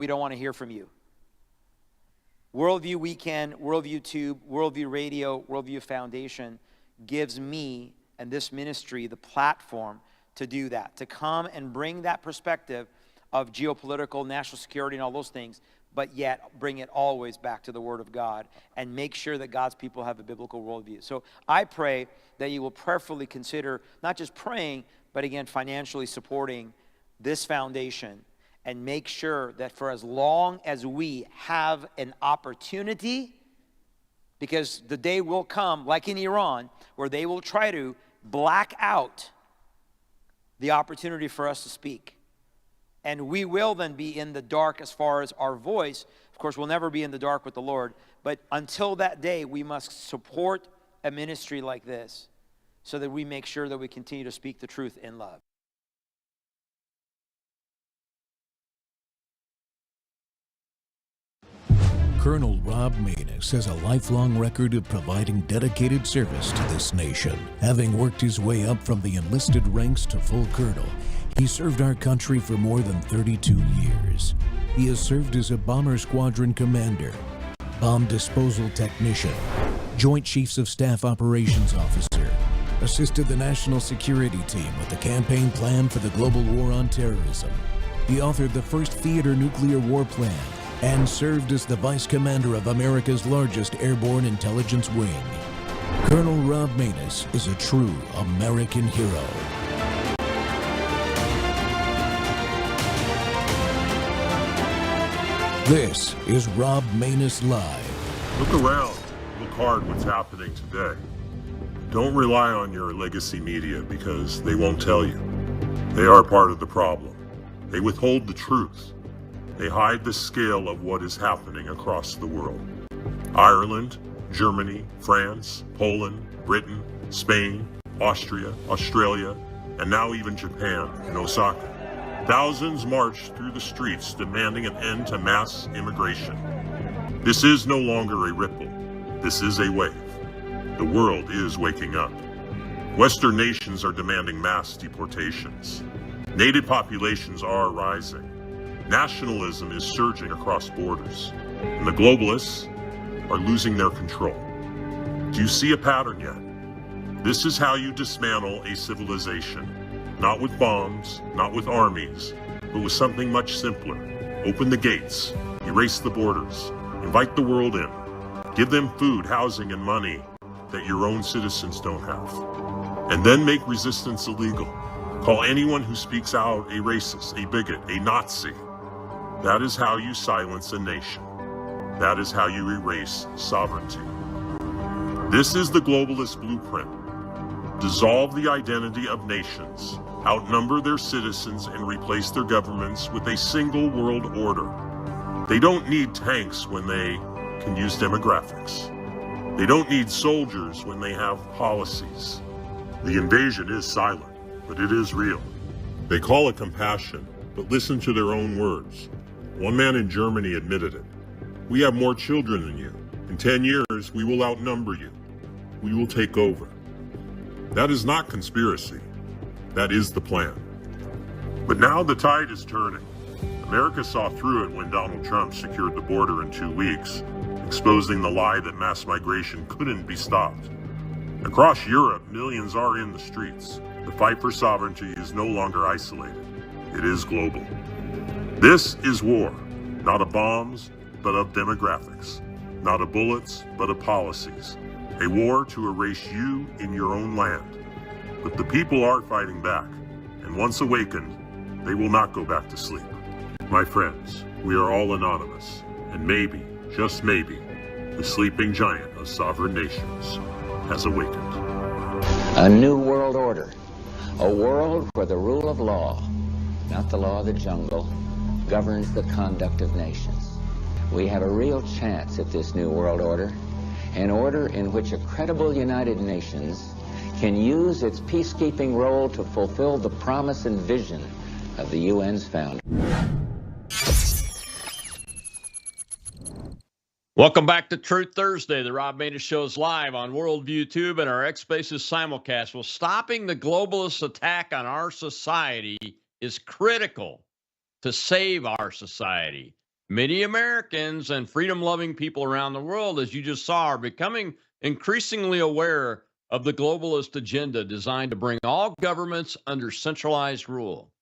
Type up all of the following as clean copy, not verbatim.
We don't want to hear from you. Worldview Weekend, Worldview Tube, Worldview Radio, Worldview Foundation gives me and this ministry the platform to do that, to come and bring that perspective of geopolitical, national security, and all those things, but yet bring it always back to the Word of God and make sure that God's people have a biblical worldview. So I pray that you will prayerfully consider not just praying, but again, financially supporting this foundation, and make sure that for as long as we have an opportunity, because the day will come, like in Iran, where they will try to black out the opportunity for us to speak. And we will then be in the dark as far as our voice. Of course, we'll never be in the dark with the Lord. But until that day, we must support a ministry like this so that we make sure that we continue to speak the truth in love. Colonel Rob Maness has a lifelong record of providing dedicated service to this nation. Having worked his way up from the enlisted ranks to full colonel, he served our country for more than 32 years. He has served as a bomber squadron commander, bomb disposal technician, Joint Chiefs of Staff Operations Officer, assisted the National Security Team with the campaign plan for the global war on terrorism. He authored the first theater nuclear war plan, and served as the Vice Commander of America's largest airborne intelligence wing. Colonel Rob Maness is a true American hero. This is Rob Maness Live. Look around. Look hard what's happening today. Don't rely on your legacy media because they won't tell you. They are part of the problem. They withhold the truth. They hide the scale of what is happening across the world. Ireland, Germany, France, Poland, Britain, Spain, Austria, Australia, and now even Japan and Osaka. Thousands marched through the streets demanding an end to mass immigration. This is no longer a ripple. This is a wave. The world is waking up. Western nations are demanding mass deportations. Native populations are rising. Nationalism is surging across borders, and the globalists are losing their control. Do you see a pattern yet? This is how you dismantle a civilization. Not with bombs, not with armies, but with something much simpler. Open the gates, erase the borders, invite the world in. Give them food, housing, and money that your own citizens don't have. And then make resistance illegal. Call anyone who speaks out a racist, a bigot, a Nazi. That is how you silence a nation. That is how you erase sovereignty. This is the globalist blueprint. Dissolve the identity of nations, outnumber their citizens, and replace their governments with a single world order. They don't need tanks when they can use demographics. They don't need soldiers when they have policies. The invasion is silent, but it is real. They call it compassion, but listen to their own words. One man in Germany admitted it. We have more children than you. In 10 years, we will outnumber you. We will take over. That is not conspiracy. That is the plan. But now the tide is turning. America saw through it when Donald Trump secured the border in 2 weeks, exposing the lie that mass migration couldn't be stopped. Across Europe, millions are in the streets. The fight for sovereignty is no longer isolated. It is global. This is war, not of bombs, but of demographics. Not of bullets, but of policies. A war to erase you in your own land. But the people are fighting back, and once awakened, they will not go back to sleep. My friends, we are all anonymous, and maybe, just maybe, the sleeping giant of sovereign nations has awakened. A new world order. A world where the rule of law, not the law of the jungle, governs the conduct of nations. We have a real chance at this new world order, an order in which a credible United Nations can use its peacekeeping role to fulfill the promise and vision of the UN's founder. Welcome back to Truth Thursday. The Rob Maness Show is live on Worldview Tube and our X Spaces simulcast. Well, stopping the globalist attack on our society is critical to save our society. Many Americans and freedom loving people around the world, as you just saw, are becoming increasingly aware of the globalist agenda designed to bring all governments under centralized rule.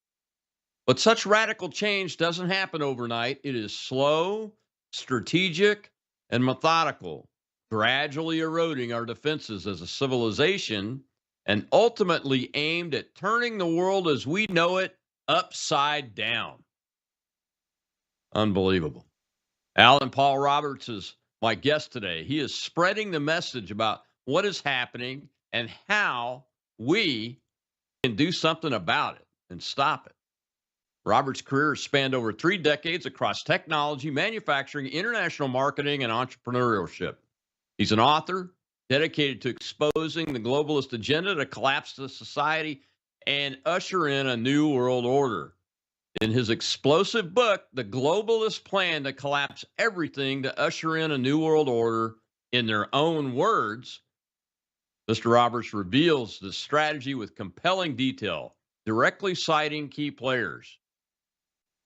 But such radical change doesn't happen overnight. It is slow, strategic, and methodical, gradually eroding our defenses as a civilization and ultimately aimed at turning the world as we know it upside down. Unbelievable. Alan Paul Roberts is my guest today. He is spreading the message about what is happening and how we can do something about it and stop it. Robert's career has spanned over 3 decades across technology, manufacturing, international marketing, and entrepreneurship. He's an author dedicated to exposing the globalist agenda to collapse the society and usher in a new world order. In his explosive book, The Globalist Plan to Collapse Everything to Usher in a New World Order, in their own words, Mr. Roberts reveals the strategy with compelling detail, directly citing key players.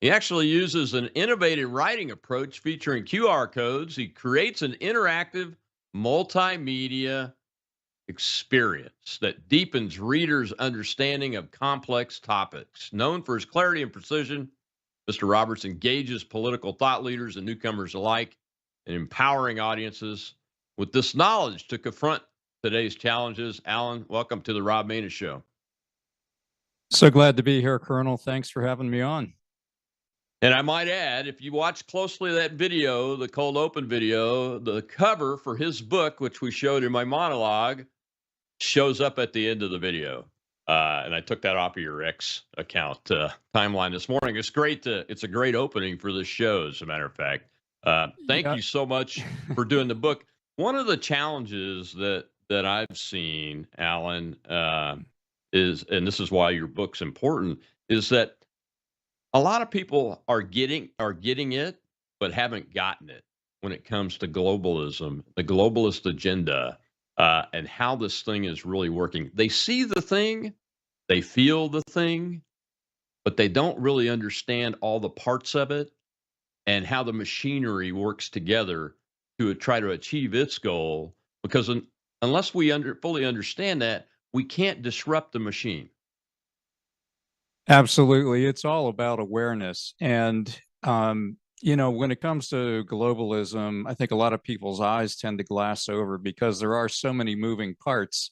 He actually uses an innovative writing approach featuring QR codes. He creates an interactive multimedia experience that deepens readers' understanding of complex topics. Known for his clarity and precision, Mr. Roberts engages political thought leaders and newcomers alike in empowering audiences with this knowledge to confront today's challenges. Alan, welcome to the Rob Maness Show. So glad to be here, Colonel. Thanks for having me on. And I might add, if you watch closely that video, the cold open video, the cover for his book, which we showed in my monologue, shows up at the end of the video. And I took that off of your X account timeline this morning. It's a great opening for this show, as a matter of fact. Thank you so much for doing the book. One of the challenges that I've seen, Alan, is, and this is why your book's important, is that a lot of people are getting it, but haven't gotten it when it comes to globalism, the globalist agenda, and how this thing is really working. They see the thing, they feel the thing, but they don't really understand all the parts of it and how the machinery works together to try to achieve its goal. Because unless we fully understand that, we can't disrupt the machine. Absolutely. It's all about awareness. And, when it comes to globalism, I think a lot of people's eyes tend to glass over because there are so many moving parts.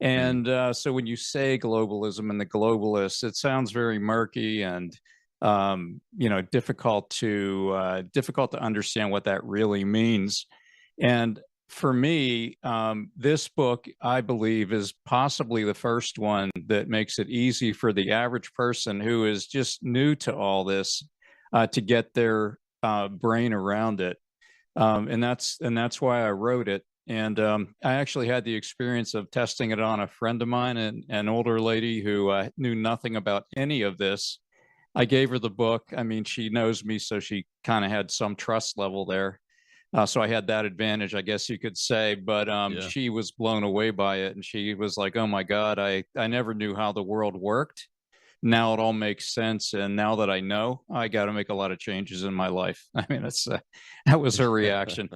And so when you say globalism and the globalists, it sounds very murky and, difficult to understand what that really means. And for me, this book, I believe, is possibly the first one that makes it easy for the average person who is just new to all this to get their brain around it. And that's why I wrote it. And I actually had the experience of testing it on a friend of mine, an older lady who knew nothing about any of this. I gave her the book. I mean, she knows me, so she kind of had some trust level there. So I had that advantage, I guess you could say, but she was blown away by it. And she was like, oh my God, I never knew how the world worked. Now it all makes sense. And now that I know, I got to make a lot of changes in my life. I mean, that was her reaction.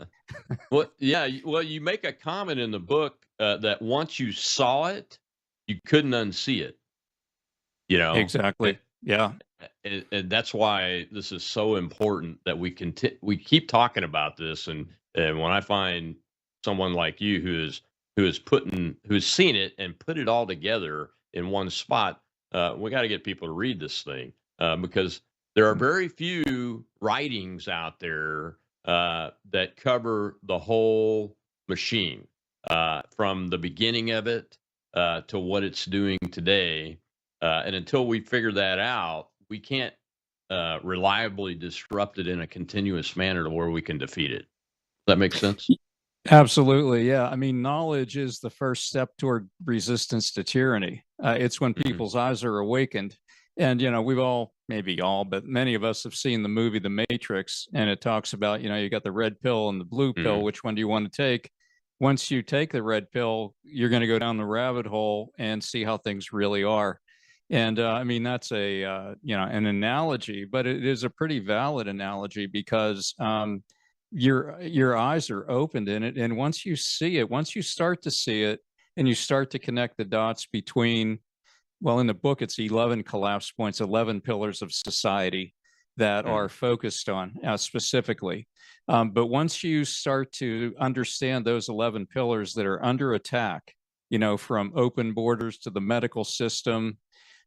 Well, yeah. Well, you make a comment in the book that once you saw it, you couldn't unsee it. Exactly. Yeah. And that's why this is so important that we keep talking about this. And when I find someone like you who's seen it and put it all together in one spot, we got to get people to read this thing because there are very few writings out there that cover the whole machine from the beginning of it to what it's doing today. And until we figure that out, we can't reliably disrupt it in a continuous manner to where we can defeat it. Does that make sense? Absolutely. Yeah. I mean, knowledge is the first step toward resistance to tyranny. It's when people's eyes are awakened. And, we've all, maybe all, but many of us have seen the movie The Matrix, and it talks about, you got the red pill and the blue pill. Which one do you want to take? Once you take the red pill, you're going to go down the rabbit hole and see how things really are. And I mean, that's a an analogy, but it is a pretty valid analogy because your eyes are opened in it, and once you see it, once you start to see it, and you start to connect the dots between, well, in the book, it's 11 collapse points, 11 pillars of society that are Mm. focused on specifically. But once you start to understand those 11 pillars that are under attack, from open borders to the medical system,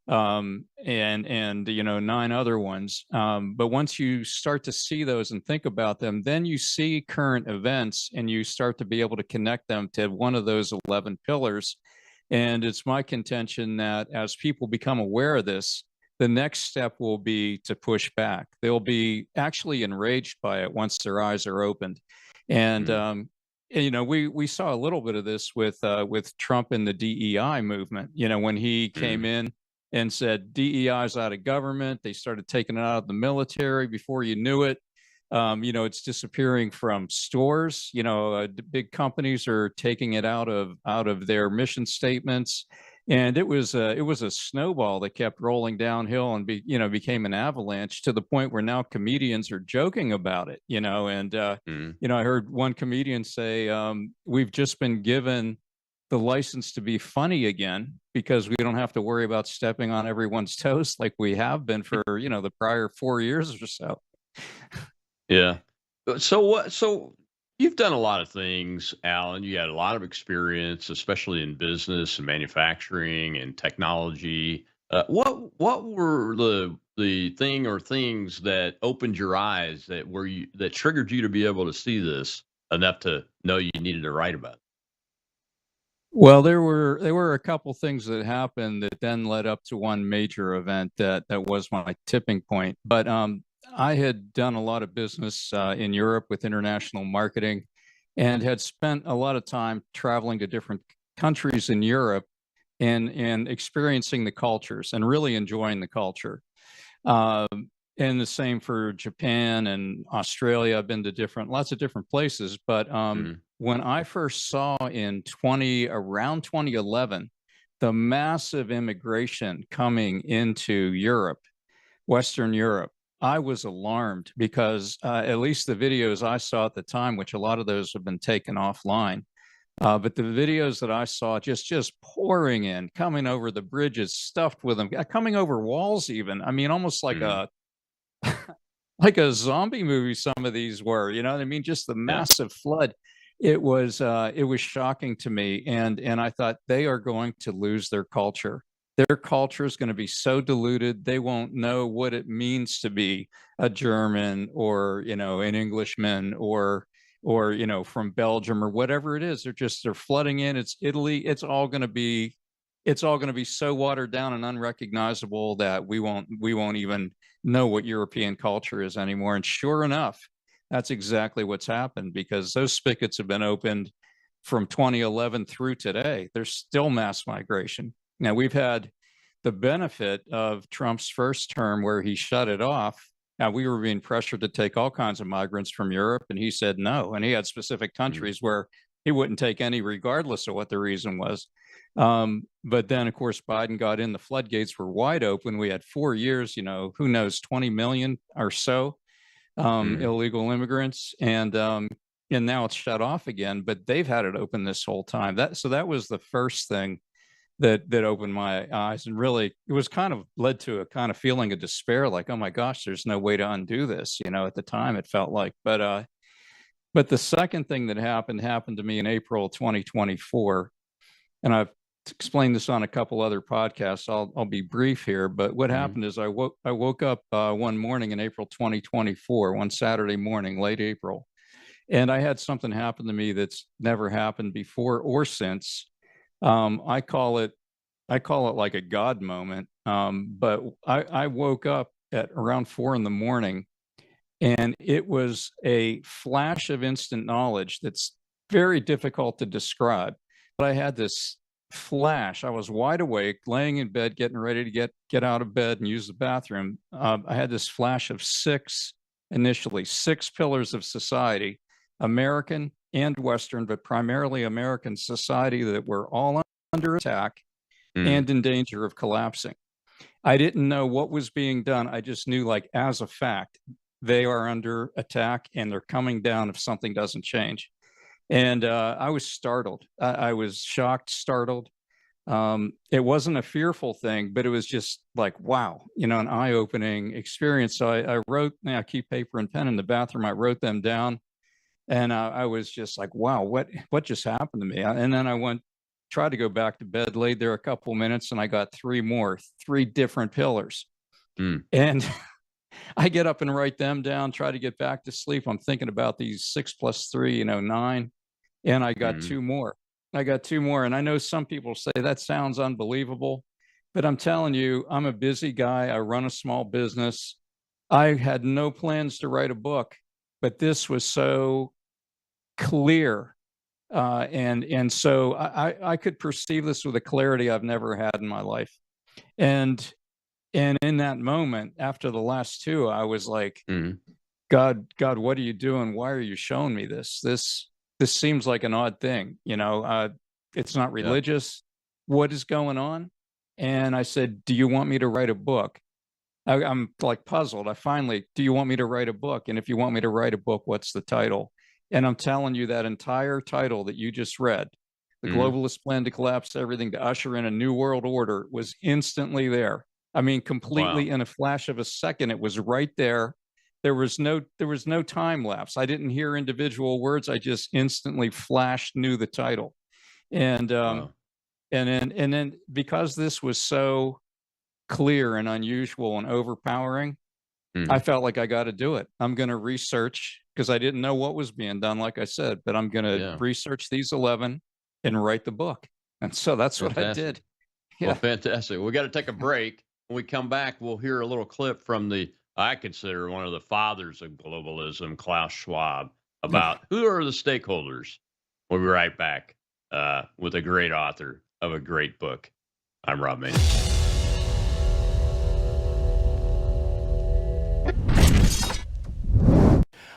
and 9 other ones. But once you start to see those and think about them, then you see current events and you start to be able to connect them to one of those 11 pillars. And it's my contention that as people become aware of this, the next step will be to push back. They'll be actually enraged by it once their eyes are opened. And Mm. we saw a little bit of this with Trump and the DEI movement. When he came Mm. in and said DEI is out of government, they started taking it out of the military. Before you knew it, it's disappearing from stores. Big companies are taking it out of their mission statements, and it was a snowball that kept rolling downhill and became an avalanche to the point where now comedians are joking about it. And Mm. I heard one comedian say, "We've just been given the license to be funny again because we don't have to worry about stepping on everyone's toes like we have been for the prior 4 years or so." Yeah. So you've done a lot of things, Alan. You had a lot of experience, especially in business and manufacturing and technology. What were the thing or things that opened your eyes that triggered you to be able to see this enough to know you needed to write about it? Well, there were a couple things that happened that then led up to one major event that was my tipping point. But I had done a lot of business in Europe with international marketing, and had spent a lot of time traveling to different countries in Europe and experiencing the cultures and really enjoying the culture. And the same for Japan and Australia. I've been to lots of different places, but Mm. when I first saw around 2011, the massive immigration coming into Europe, Western Europe, I was alarmed because at least the videos I saw at the time, which a lot of those have been taken offline, but the videos that I saw just pouring in, coming over the bridges, stuffed with them, coming over walls even. I mean, almost like Mm. a zombie movie, some of these were, you know what I mean? Just the Yeah. massive flood. It was shocking to me. And I thought they are going to lose their culture. Their culture is going to be so diluted, they won't know what it means to be a German or, an Englishman or, from Belgium or whatever it is. They're flooding in. It's Italy. It's all going to be so watered down and unrecognizable that we won't even know what European culture is anymore. And sure enough, that's exactly what's happened because those spigots have been opened from 2011 through today. There's still mass migration. Now, we've had the benefit of Trump's first term where he shut it off. Now, we were being pressured to take all kinds of migrants from Europe, and he said no. And he had specific Mm. countries where he wouldn't take any, regardless of what the reason was. But then, of course, Biden got in, the floodgates were wide open. We had 4 years, who knows, 20 million or so Mm. illegal immigrants. And now it's shut off again, but they've had it open this whole time. That was the first thing that opened my eyes, and really it was kind of led to a kind of feeling of despair, like, oh my gosh, there's no way to undo this. At the time it felt like, but the second thing that happened to me in April 2024, and I've explained this on a couple other podcasts. I'll be brief here, but what Mm. happened is I woke up one morning in April 2024, one Saturday morning, late April, and I had something happen to me that's never happened before or since. I call it like a God moment. But I woke up at around 4 in the morning, and it was a flash of instant knowledge that's very difficult to describe. But I had this flash. I was wide awake, laying in bed, getting ready to get out of bed and use the bathroom. I had this flash of initially six pillars of society, American and Western, but primarily American society, that were all under attack Mm. and in danger of collapsing. I didn't know what was being done. I just knew, like, as a fact, they are under attack and they're coming down if something doesn't change. And I was startled. I was shocked, startled. It wasn't a fearful thing, but it was just like, wow, an eye-opening experience. So I wrote, I keep paper and pen in the bathroom. I wrote them down, and I was just like, wow, what just happened to me? And then I tried to go back to bed, laid there a couple minutes, and I got three different pillars. And I get up and write them down, try to get back to sleep. I'm thinking about these 6 + 3, 9, and I got two more. And I know some people say that sounds unbelievable, but I'm telling you, I'm a busy guy. I run a small business. I had no plans to write a book, but this was so clear. And so I could perceive this with a clarity I've never had in my life. And in that moment, after the last two, I was like, God, what are you doing? Why are you showing me this? This seems like an odd thing. It's not religious. What is going on? And I said, do you want me to write a book? I'm like puzzled. Do you want me to write a book? And if you want me to write a book, what's the title? And I'm telling you, that entire title that you just read, The Globalist Plan to Collapse Everything to Usher in a New World Order, was instantly there. I mean, completely in a flash of a second, it was right there. There was no time lapse. I didn't hear individual words. I just instantly knew the title. And and then because this was so clear and unusual and overpowering, I felt like I got to do it. I'm going to research, because I didn't know what was being done, like I said, but I'm going to research these 11 and write the book. And so that's what I did. Well, fantastic. We got to take a break. When we come back, we'll hear a little clip from I consider one of the fathers of globalism, Klaus Schwab, about who are the stakeholders. We'll be right back with a great author of a great book. I'm Rob Maness.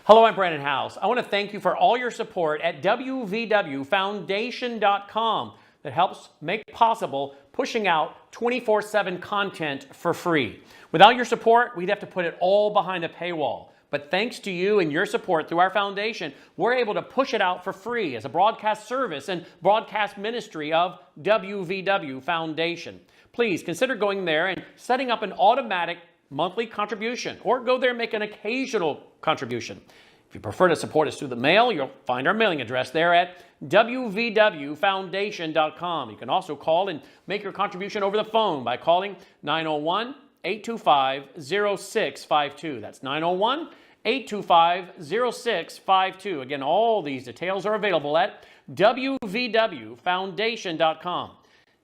Hello, I'm Brandon House. I want to thank you for all your support at wvwfoundation.com that helps make possible pushing out 24/7 content for free. Without your support, we'd have to put it all behind a paywall. But thanks to you and your support through our foundation, we're able to push it out for free as a broadcast service and broadcast ministry of WVW Foundation. Please consider going there and setting up an automatic monthly contribution, or go there and make an occasional contribution. If you prefer to support us through the mail, you'll find our mailing address there at wvwfoundation.com. You can also call and make your contribution over the phone by calling 901-825-0652. That's 901-825-0652. Again, all these details are available at wvwfoundation.com.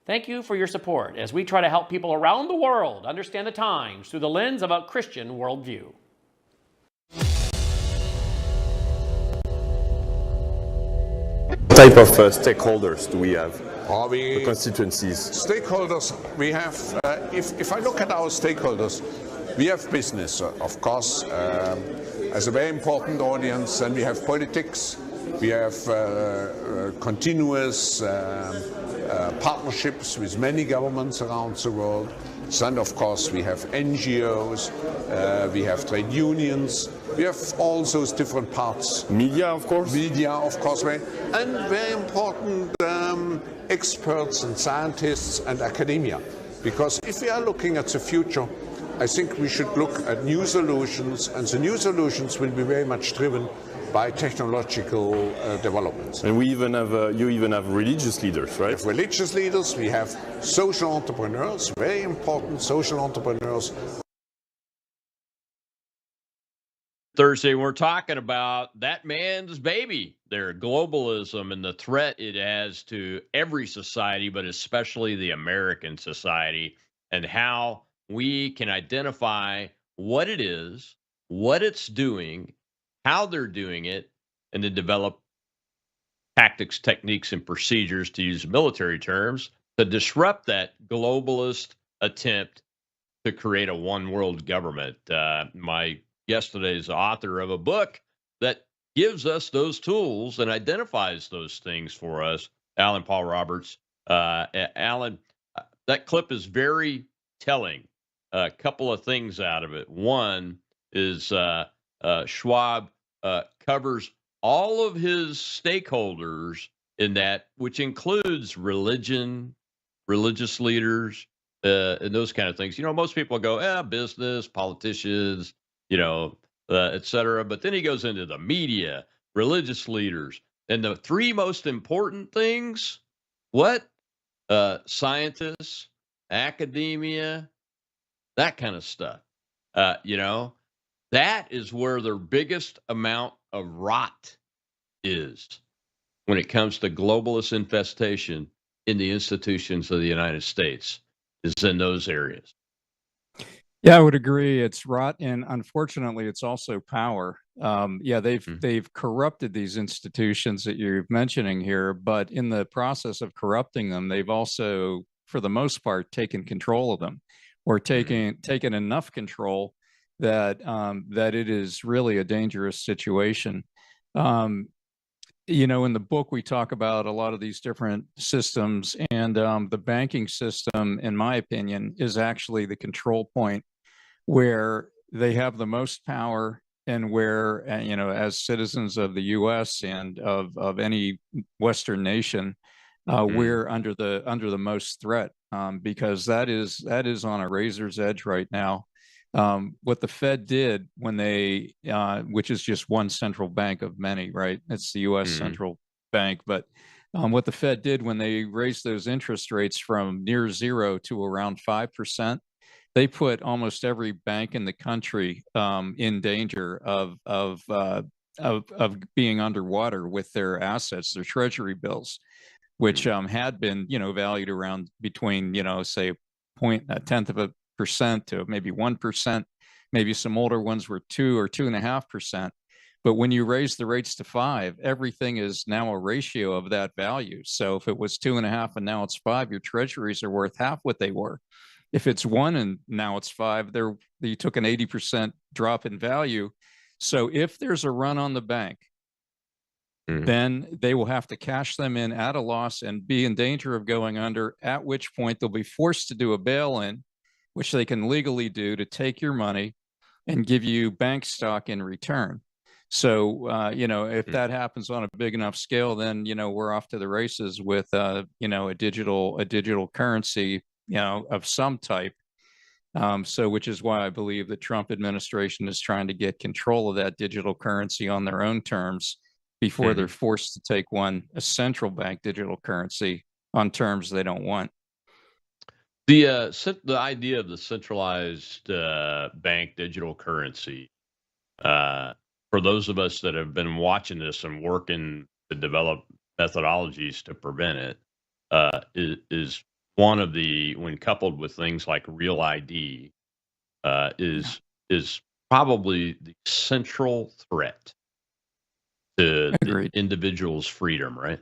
Thank you for your support as we try to help people around the world understand the times through the lens of a Christian worldview. What type of stakeholders do we have? The constituencies. Stakeholders, we have, if I look at our stakeholders, we have business, of course, as a very important audience, and we have politics, we have continuous partnerships with many governments around the world. And of course we have NGOs, we have trade unions, we have all those different parts. Media, of course. Media, of course, and very important experts and scientists and academia. Because if we are looking at the future, I think we should look at new solutions, and the new solutions will be very much driven by technological developments. And we even have, you even have religious leaders, right? We have religious leaders, we have social entrepreneurs, very important social entrepreneurs. Thursday, we're talking about that man's baby, their globalism, and the threat it has to every society, but especially the American society, and how we can identify what it is, what it's doing, how they're doing it, and then develop tactics, techniques, and procedures, to use military terms, to disrupt that globalist attempt to create a one world government. My guest today is the author of a book that gives us those tools and identifies those things for us, Alan Paul Roberts. Alan, that clip is very telling a couple of things out of it. One is Schwab covers all of his stakeholders in that, which includes religion, religious leaders, and those kind of things. You know, most people go, business, politicians, et cetera. But then he goes into the media, religious leaders, and the three most important things, what? Scientists, academia, that kind of stuff. You know, that is where their biggest amount of rot is when it comes to globalist infestation in the institutions of the United States, is in those areas. Yeah, I would agree. It's rot, and unfortunately, it's also power. They've corrupted these institutions that you're mentioning here, but in the process of corrupting them, they've also, for the most part, taken control of them, or taken enough control that that it is really a dangerous situation. In the book, we talk about a lot of these different systems, and the banking system, in my opinion, is actually the control point where they have the most power, and where, as citizens of the U.S. and of any Western nation, we're under the most threat, because that is on a razor's edge right now. What the Fed did when they, which is just one central bank of many, right? It's the U.S. central bank, but what the Fed did when they raised those interest rates from near zero to around 5%, they put almost every bank in the country in danger of being underwater with their assets, their treasury bills, which had been valued around between say a tenth of a percent to maybe 1%. Maybe some older ones were 2 or 2.5%. But when you raise the rates to 5, everything is now a ratio of that value. So if it was 2.5 and now it's 5, your treasuries are worth half what they were. If it's 1 and now it's 5, you took an 80% drop in value. So if there's a run on the bank, then they will have to cash them in at a loss and be in danger of going under, at which point they'll be forced to do a bail-in, which they can legally do, to take your money and give you bank stock in return. So, if that happens on a big enough scale, then, we're off to the races with, a digital currency, of some type. Which is why I believe the Trump administration is trying to get control of that digital currency on their own terms before they're forced to take a central bank digital currency on terms they don't want. The idea of the centralized bank digital currency, for those of us that have been watching this and working to develop methodologies to prevent it, is one of the, when coupled with things like real ID, is probably the central threat to the individual's freedom, right?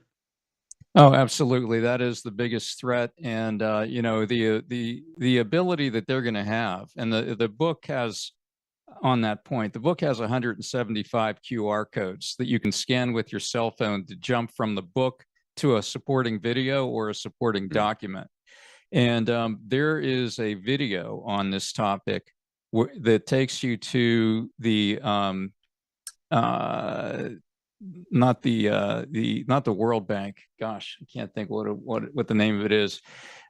Oh, absolutely. That is the biggest threat. And, the ability that they're going to have, and the book has, on that point, the book has 175 QR codes that you can scan with your cell phone to jump from the book to a supporting video or a supporting document. And there is a video on this topic that takes you to the not the World Bank. Gosh, I can't think what the name of it is.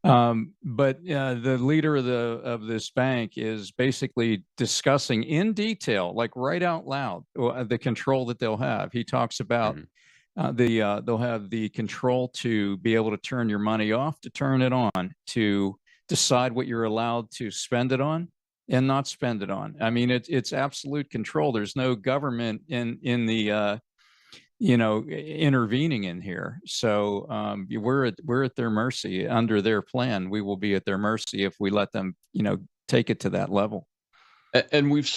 But the leader of this bank is basically discussing in detail, like right out loud, the control that they'll have. He talks about they'll have the control to be able to turn your money off, to turn it on, to decide what you're allowed to spend it on and not spend it on. I mean, it's absolute control. There's no government in the intervening in here. So we're at their mercy. Under their plan, we will be at their mercy if we let them, take it to that level. And we've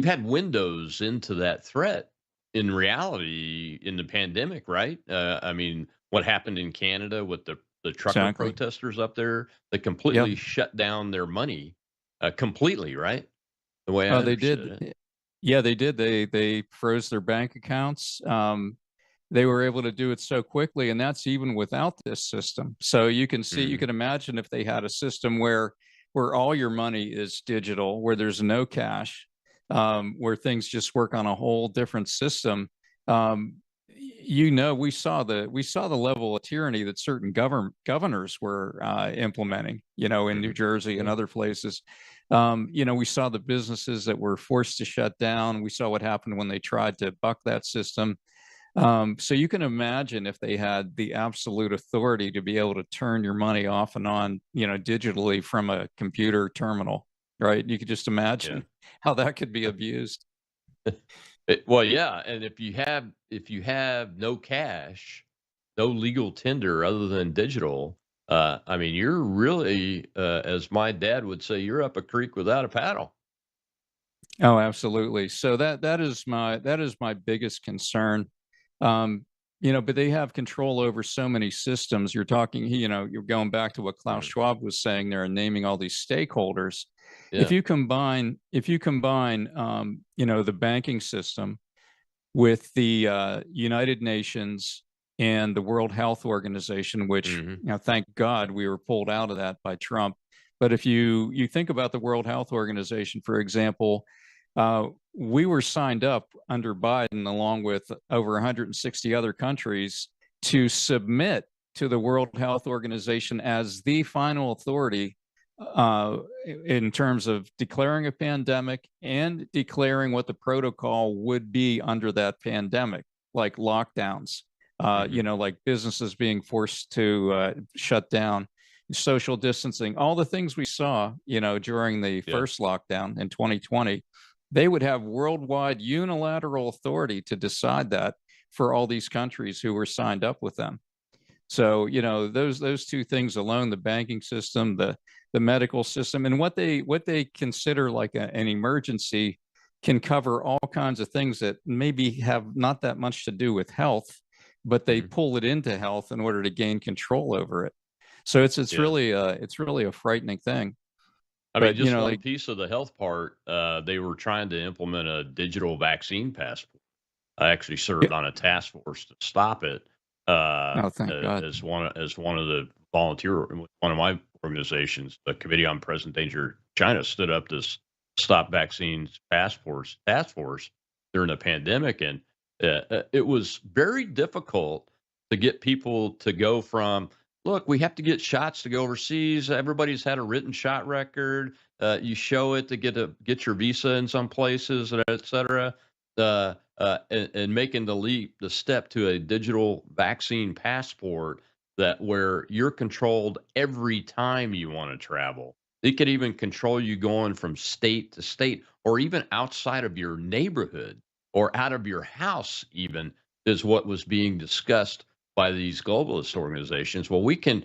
had windows into that threat in reality in the pandemic, right? I mean, what happened in Canada with the trucker protesters up there that completely shut down their money, completely, right? The way I understood it. Yeah, they did. They froze their bank accounts. They were able to do it so quickly, and that's even without this system. So you can see, you can imagine if they had a system where where all your money is digital, where there's no cash, where things just work on a whole different system. We saw the level of tyranny that certain governors were implementing, in New Jersey and other places. We saw the businesses that were forced to shut down. We saw what happened when they tried to buck that system. So you can imagine if they had the absolute authority to be able to turn your money off and on, digitally from a computer terminal, right? You could just Yeah. imagine how that could be abused. Well, yeah, and if you have no cash, no legal tender other than digital, I mean, you're really, as my dad would say, you're up a creek without a paddle. Oh, absolutely. So that is my biggest concern. Um, but they have control over so many systems. You're talking, you're going back to what Klaus Mhm. Schwab was saying there and naming all these stakeholders. If Yeah. you combine, the banking system with the United Nations and the World Health Organization, which, Mhm. thank God we were pulled out of that by Trump. But if you think about the World Health Organization, for example, we were signed up under Biden, along with over 160 other countries, to submit to the World Health Organization as the final authority in terms of declaring a pandemic and declaring what the protocol would be under that pandemic, like lockdowns, Mhm. like businesses being forced to shut down, social distancing, all the things we saw, during the Yeah. first lockdown in 2020. They would have worldwide unilateral authority to decide that for all these countries who were signed up with them. So, those two things alone, the banking system, the medical system, and what they consider like an emergency, can cover all kinds of things that maybe have not that much to do with health, but they Mhm. pull it into health in order to gain control over it. So Yeah. it's really a frightening thing. I mean, But just one like, piece of the health part, they were trying to implement a digital vaccine passport. I actually served on a task force to stop it, oh, thank God. as one of the one of my organizations, the Committee on Present Danger China, stood up this Stop Vaccines Passports task force during the pandemic, and it was very difficult to get people to go from, look, we have to get shots to go overseas. Everybody's had a written shot record. You show it to get your visa in some places, et cetera. And making the step to a digital vaccine passport, that where you're controlled every time you want to travel. They could even control you going from state to state, or even outside of your neighborhood or out of your house, even, is what was being discussed by these globalist organizations. Well, we can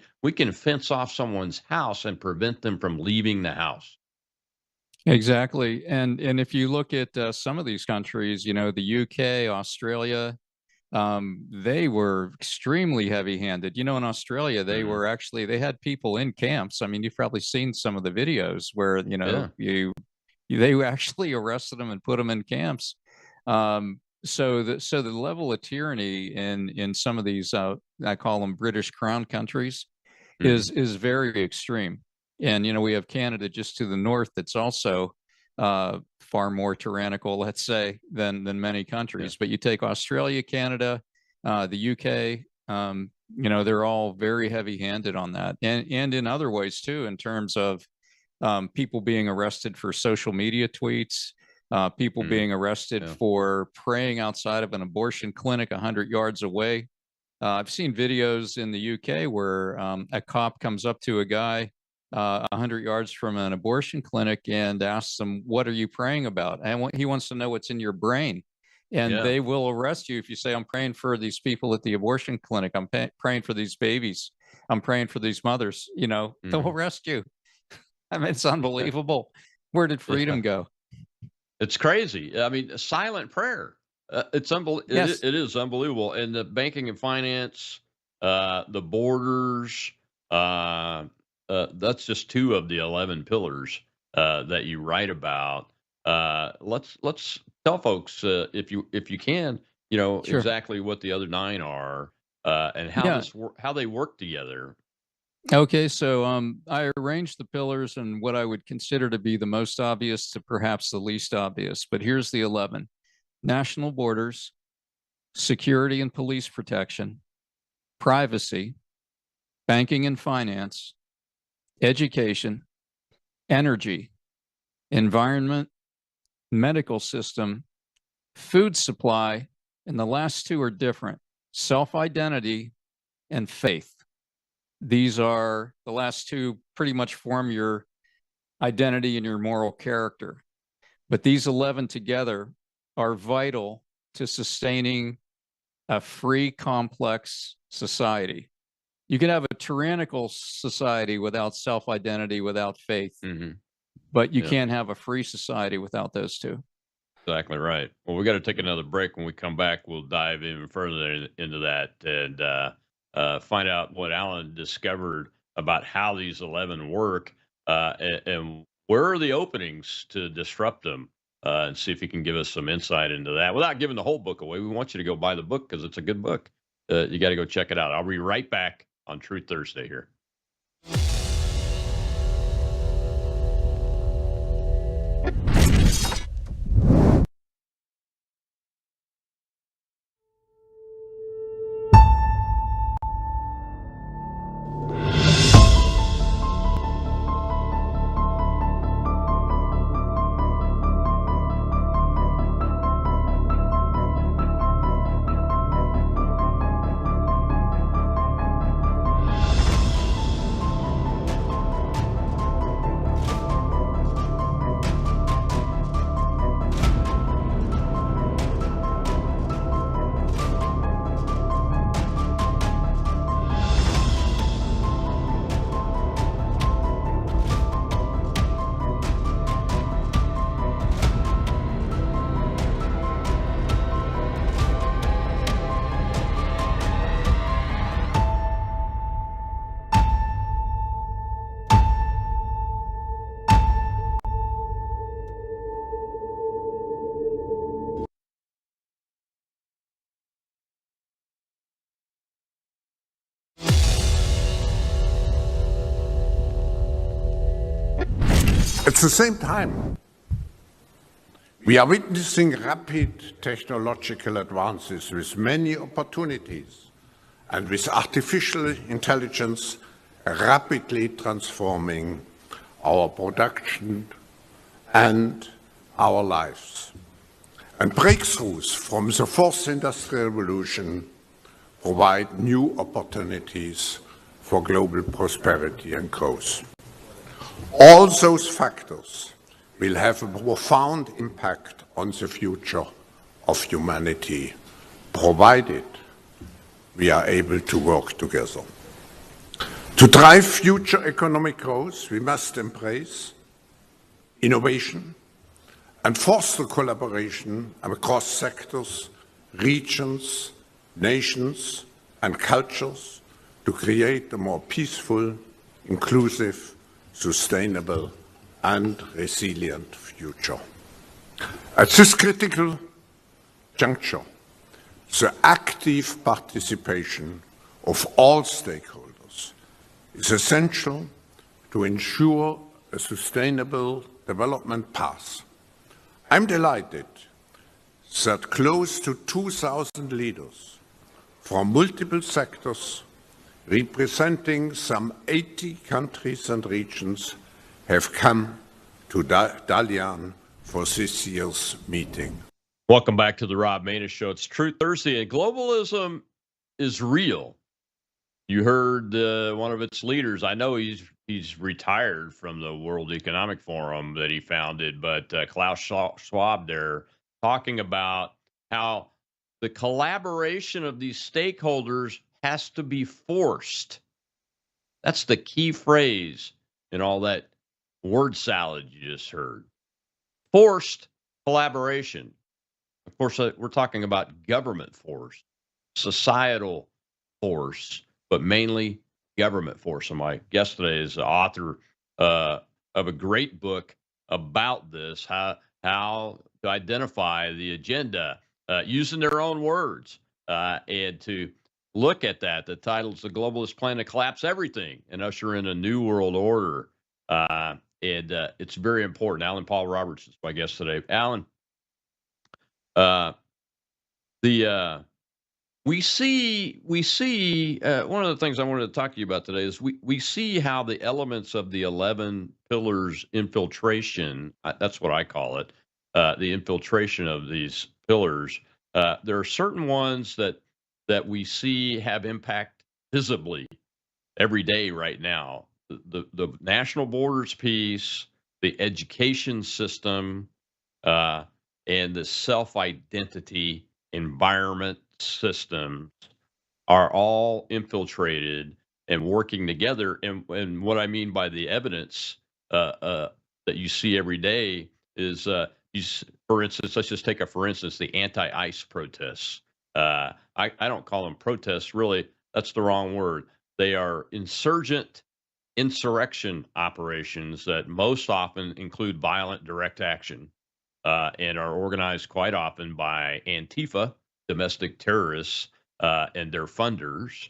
fence off someone's house and prevent them from leaving the house. Exactly. And if you look at some of these countries, the UK, Australia, they were extremely heavy-handed. In Australia, Hmm. they had people in camps. I mean, you've probably seen some of the videos where, Yeah. they actually arrested them and put them in camps. So the level of tyranny in some of these, I call them British Crown countries, Hmm. is very extreme. And we have Canada just to the north that's also far more tyrannical, let's say, than many Yeah. countries. But you take Australia, Canada, the UK, they're all very heavy-handed on that, and in other ways too, in terms of people being arrested for social media tweets, people Hmm. being arrested Yeah. for praying outside of an abortion clinic 100 yards away. I've seen videos in the UK where a cop comes up to a guy 100 yards from an abortion clinic and asks him, "What are you praying about?" And he wants to know what's in your brain. And Yeah. they will arrest you if you say, "I'm praying for these people at the abortion clinic. I'm praying for these babies. I'm praying for these mothers." They'll Hmm. arrest you. I mean, it's unbelievable. Where did Yeah. freedom go? It's crazy. I mean, a silent prayer. Yes, It is unbelievable. And the banking and finance, the borders, uh, that's just two of the 11 pillars that you write about. Let's tell folks, if you can, sure. exactly what the other nine are, and Yeah. how they work together. Okay, so I arranged the pillars and what I would consider to be the most obvious to perhaps the least obvious, but here's the 11. National borders, security and police protection, privacy, banking and finance, education, energy, environment, medical system, food supply, and the last two are different: self-identity and faith. These are the last two pretty much form your identity and your moral character. But these 11 together are vital to sustaining a free, complex society. You can have a tyrannical society without self-identity, without faith, but you can't have a free society without those two. Exactly right. Well, we got to take another break. When we come back, we'll dive even further into that and find out what Alan discovered about how these 11 work and where are the openings to disrupt them, and see if he can give us some insight into that without giving the whole book away. We want you to go buy the book because it's a good book. You got to go check it out. I'll be right back on Truth Thursday here. At the same time, we are witnessing rapid technological advances with many opportunities and with artificial intelligence rapidly transforming our production and our lives. And breakthroughs from the fourth industrial revolution provide new opportunities for global prosperity and growth. All those factors will have a profound impact on the future of humanity, provided we are able to work together. To drive future economic growth, we must embrace innovation and foster collaboration across sectors, regions, nations, and cultures to create a more peaceful, inclusive, sustainable, and resilient future. At this critical juncture, the active participation of all stakeholders is essential to ensure a sustainable development path. I'm delighted that close to 2,000 leaders from multiple sectors representing some 80 countries and regions have come to Dalian for this year's meeting. Welcome back to the Rob Maness Show. It's Truth Thursday, and globalism is real. You heard one of its leaders. I know he's retired from the World Economic Forum that he founded, but Klaus Schwab there talking about how the collaboration of these stakeholders has to be forced. That's the key phrase in all that word salad you just heard. Forced collaboration. Of course, we're talking about government force, societal force, but mainly government force. And my guest today is the author of a great book about this, how to identify the agenda using their own words and to look at that. The title's "The Globalist Plan to Collapse Everything and Usher in a New World Order." It's very important. Alan Paul Roberts is my guest today. Alan, uh, the we see one of the things I wanted to talk to you about today is we see how the elements of the 11 pillars infiltration, that's what I call it, the infiltration of these pillars. There are certain ones that we see have impact visibly every day right now. The national borders piece, the education system, uh, and the self identity environment systems are all infiltrated and working together. And what I mean by the evidence that you see every day is, for instance, let's just take for instance, the anti-ICE protests. I don't call them protests, really. That's the wrong word. They are insurrection operations that most often include violent direct action and are organized quite often by Antifa, domestic terrorists, and their funders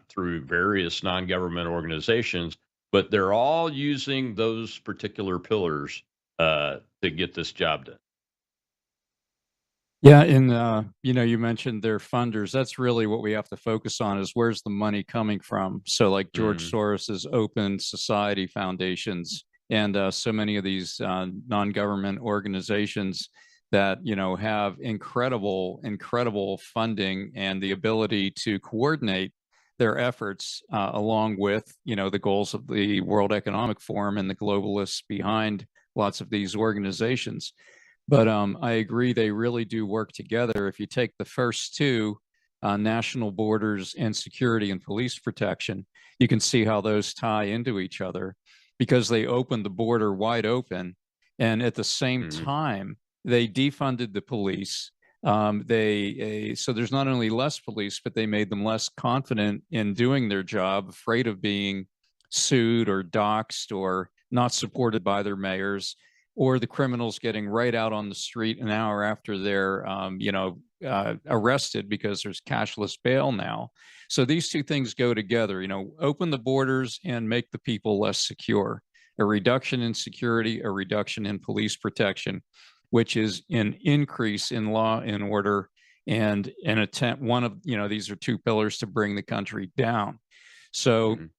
through various non government organizations. But they're all using those particular pillars to get this job done. Yeah, and you mentioned their funders. That's really what we have to focus on is where's the money coming from. So like George Mm, Soros's Open Society Foundations and so many of these non-government organizations that have incredible funding and the ability to coordinate their efforts along with the goals of the World Economic Forum and the globalists behind lots of these organizations. But I agree, they really do work together. If you take the first two, national borders and security and police protection, you can see how those tie into each other because they opened the border wide open. And at the same mm, time, they defunded the police. So there's not only less police, but they made them less confident in doing their job, afraid of being sued or doxxed or not supported by their mayors or the criminals getting right out on the street an hour after they're, arrested because there's cashless bail now. So these two things go together, open the borders and make the people less secure. A reduction in security, a reduction in police protection, which is an increase in law and order and an attempt, these are two pillars to bring the country down. So mm,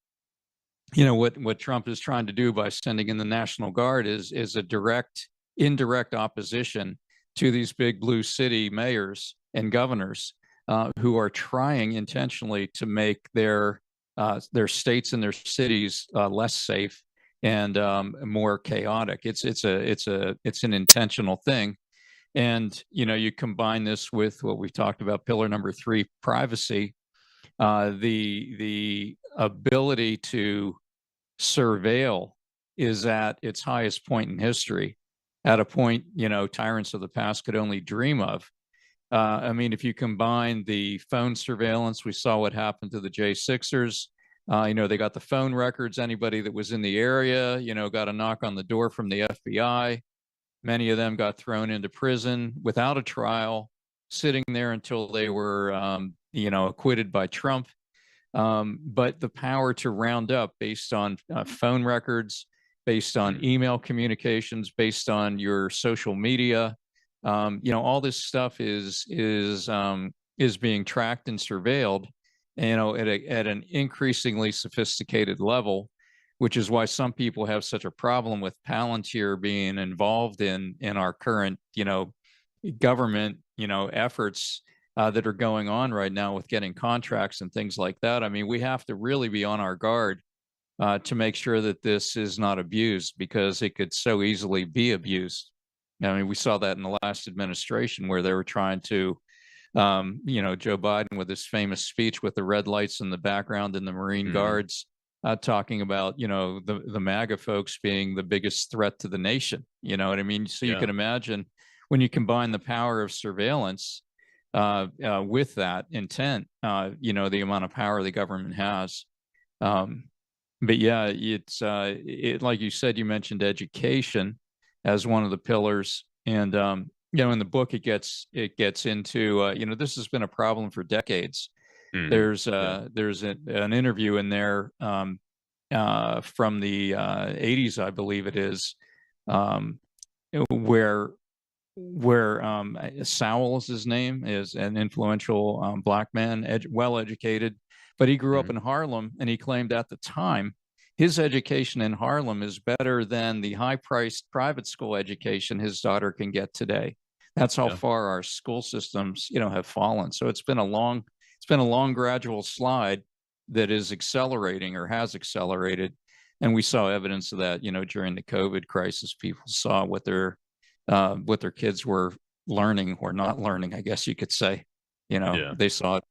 what Trump is trying to do by sending in the National Guard is a indirect opposition to these big blue city mayors and governors who are trying intentionally to make their states and their cities less safe and more chaotic. It's an intentional thing. And you combine this with what we've talked about, pillar number 3, privacy, the ability to surveil is at its highest point in history, at a point tyrants of the past could only dream of. I mean, if you combine the phone surveillance, we saw what happened to the J6ers. They got the phone records. Anybody that was in the area, got a knock on the door from the FBI. Many of them got thrown into prison without a trial, sitting there until they were, acquitted by Trump. But the power to round up based on phone records, based on mm, email communications, based on your social media, all this stuff is being tracked and surveilled, at an increasingly sophisticated level, which is why some people have such a problem with Palantir being involved in our current, government, efforts that are going on right now with getting contracts and things like that. I mean, we have to really be on our guard to make sure that this is not abused because it could so easily be abused. I mean, we saw that in the last administration where they were trying to, Joe Biden with his famous speech with the red lights in the background and the Marine mm, Guards talking about, the MAGA folks being the biggest threat to the nation. You know what I mean? So you yeah. can imagine when you combine the power of surveillance with that intent, the amount of power the government has. But yeah, it's like you said, you mentioned education as one of the pillars, and in the book it gets into this has been a problem for decades. Mhm. There's Yeah. an interview in there from the 80s, I believe it is, um, where Sowell is his name, is an influential black man, well educated, but he grew up Mhm. in Harlem, and he claimed at the time his education in Harlem is better than the high-priced private school education his daughter can get today. That's how Yeah. far our school systems, have fallen. So it's been a long gradual slide that is accelerating or has accelerated. And we saw evidence of that, during the COVID crisis. People saw what their kids were learning or not learning, I guess you could say. Yeah. They saw it,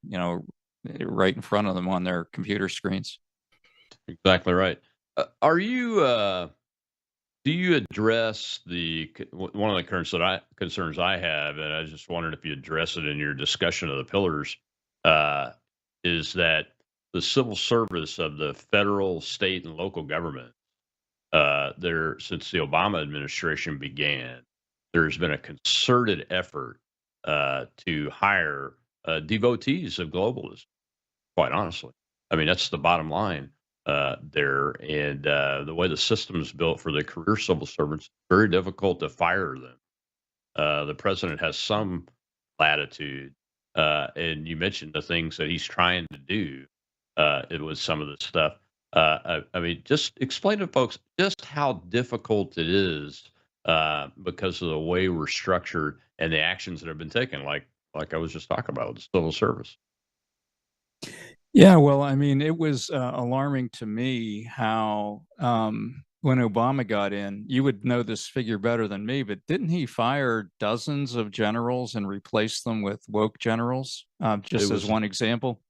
right in front of them on their computer screens. Exactly right. Are you do you address one of the concerns I have, and I was just wondering if you address it in your discussion of the pillars, uh, is that the civil service of the federal, state, and local government, there since the Obama administration began, there's been a concerted effort to hire devotees of globalism. Quite honestly, I mean that's the bottom line there. And the way the system is built for the career civil servants, very difficult to fire them. The president has some latitude, and you mentioned the things that he's trying to do. It was some of the stuff. I mean, just explain to folks just how difficult it is because of the way we're structured and the actions that have been taken, like I was just talking about with the civil service. Yeah, well, I mean, it was alarming to me how when Obama got in, you would know this figure better than me, but didn't he fire dozens of generals and replace them with woke generals? It Just as was one example.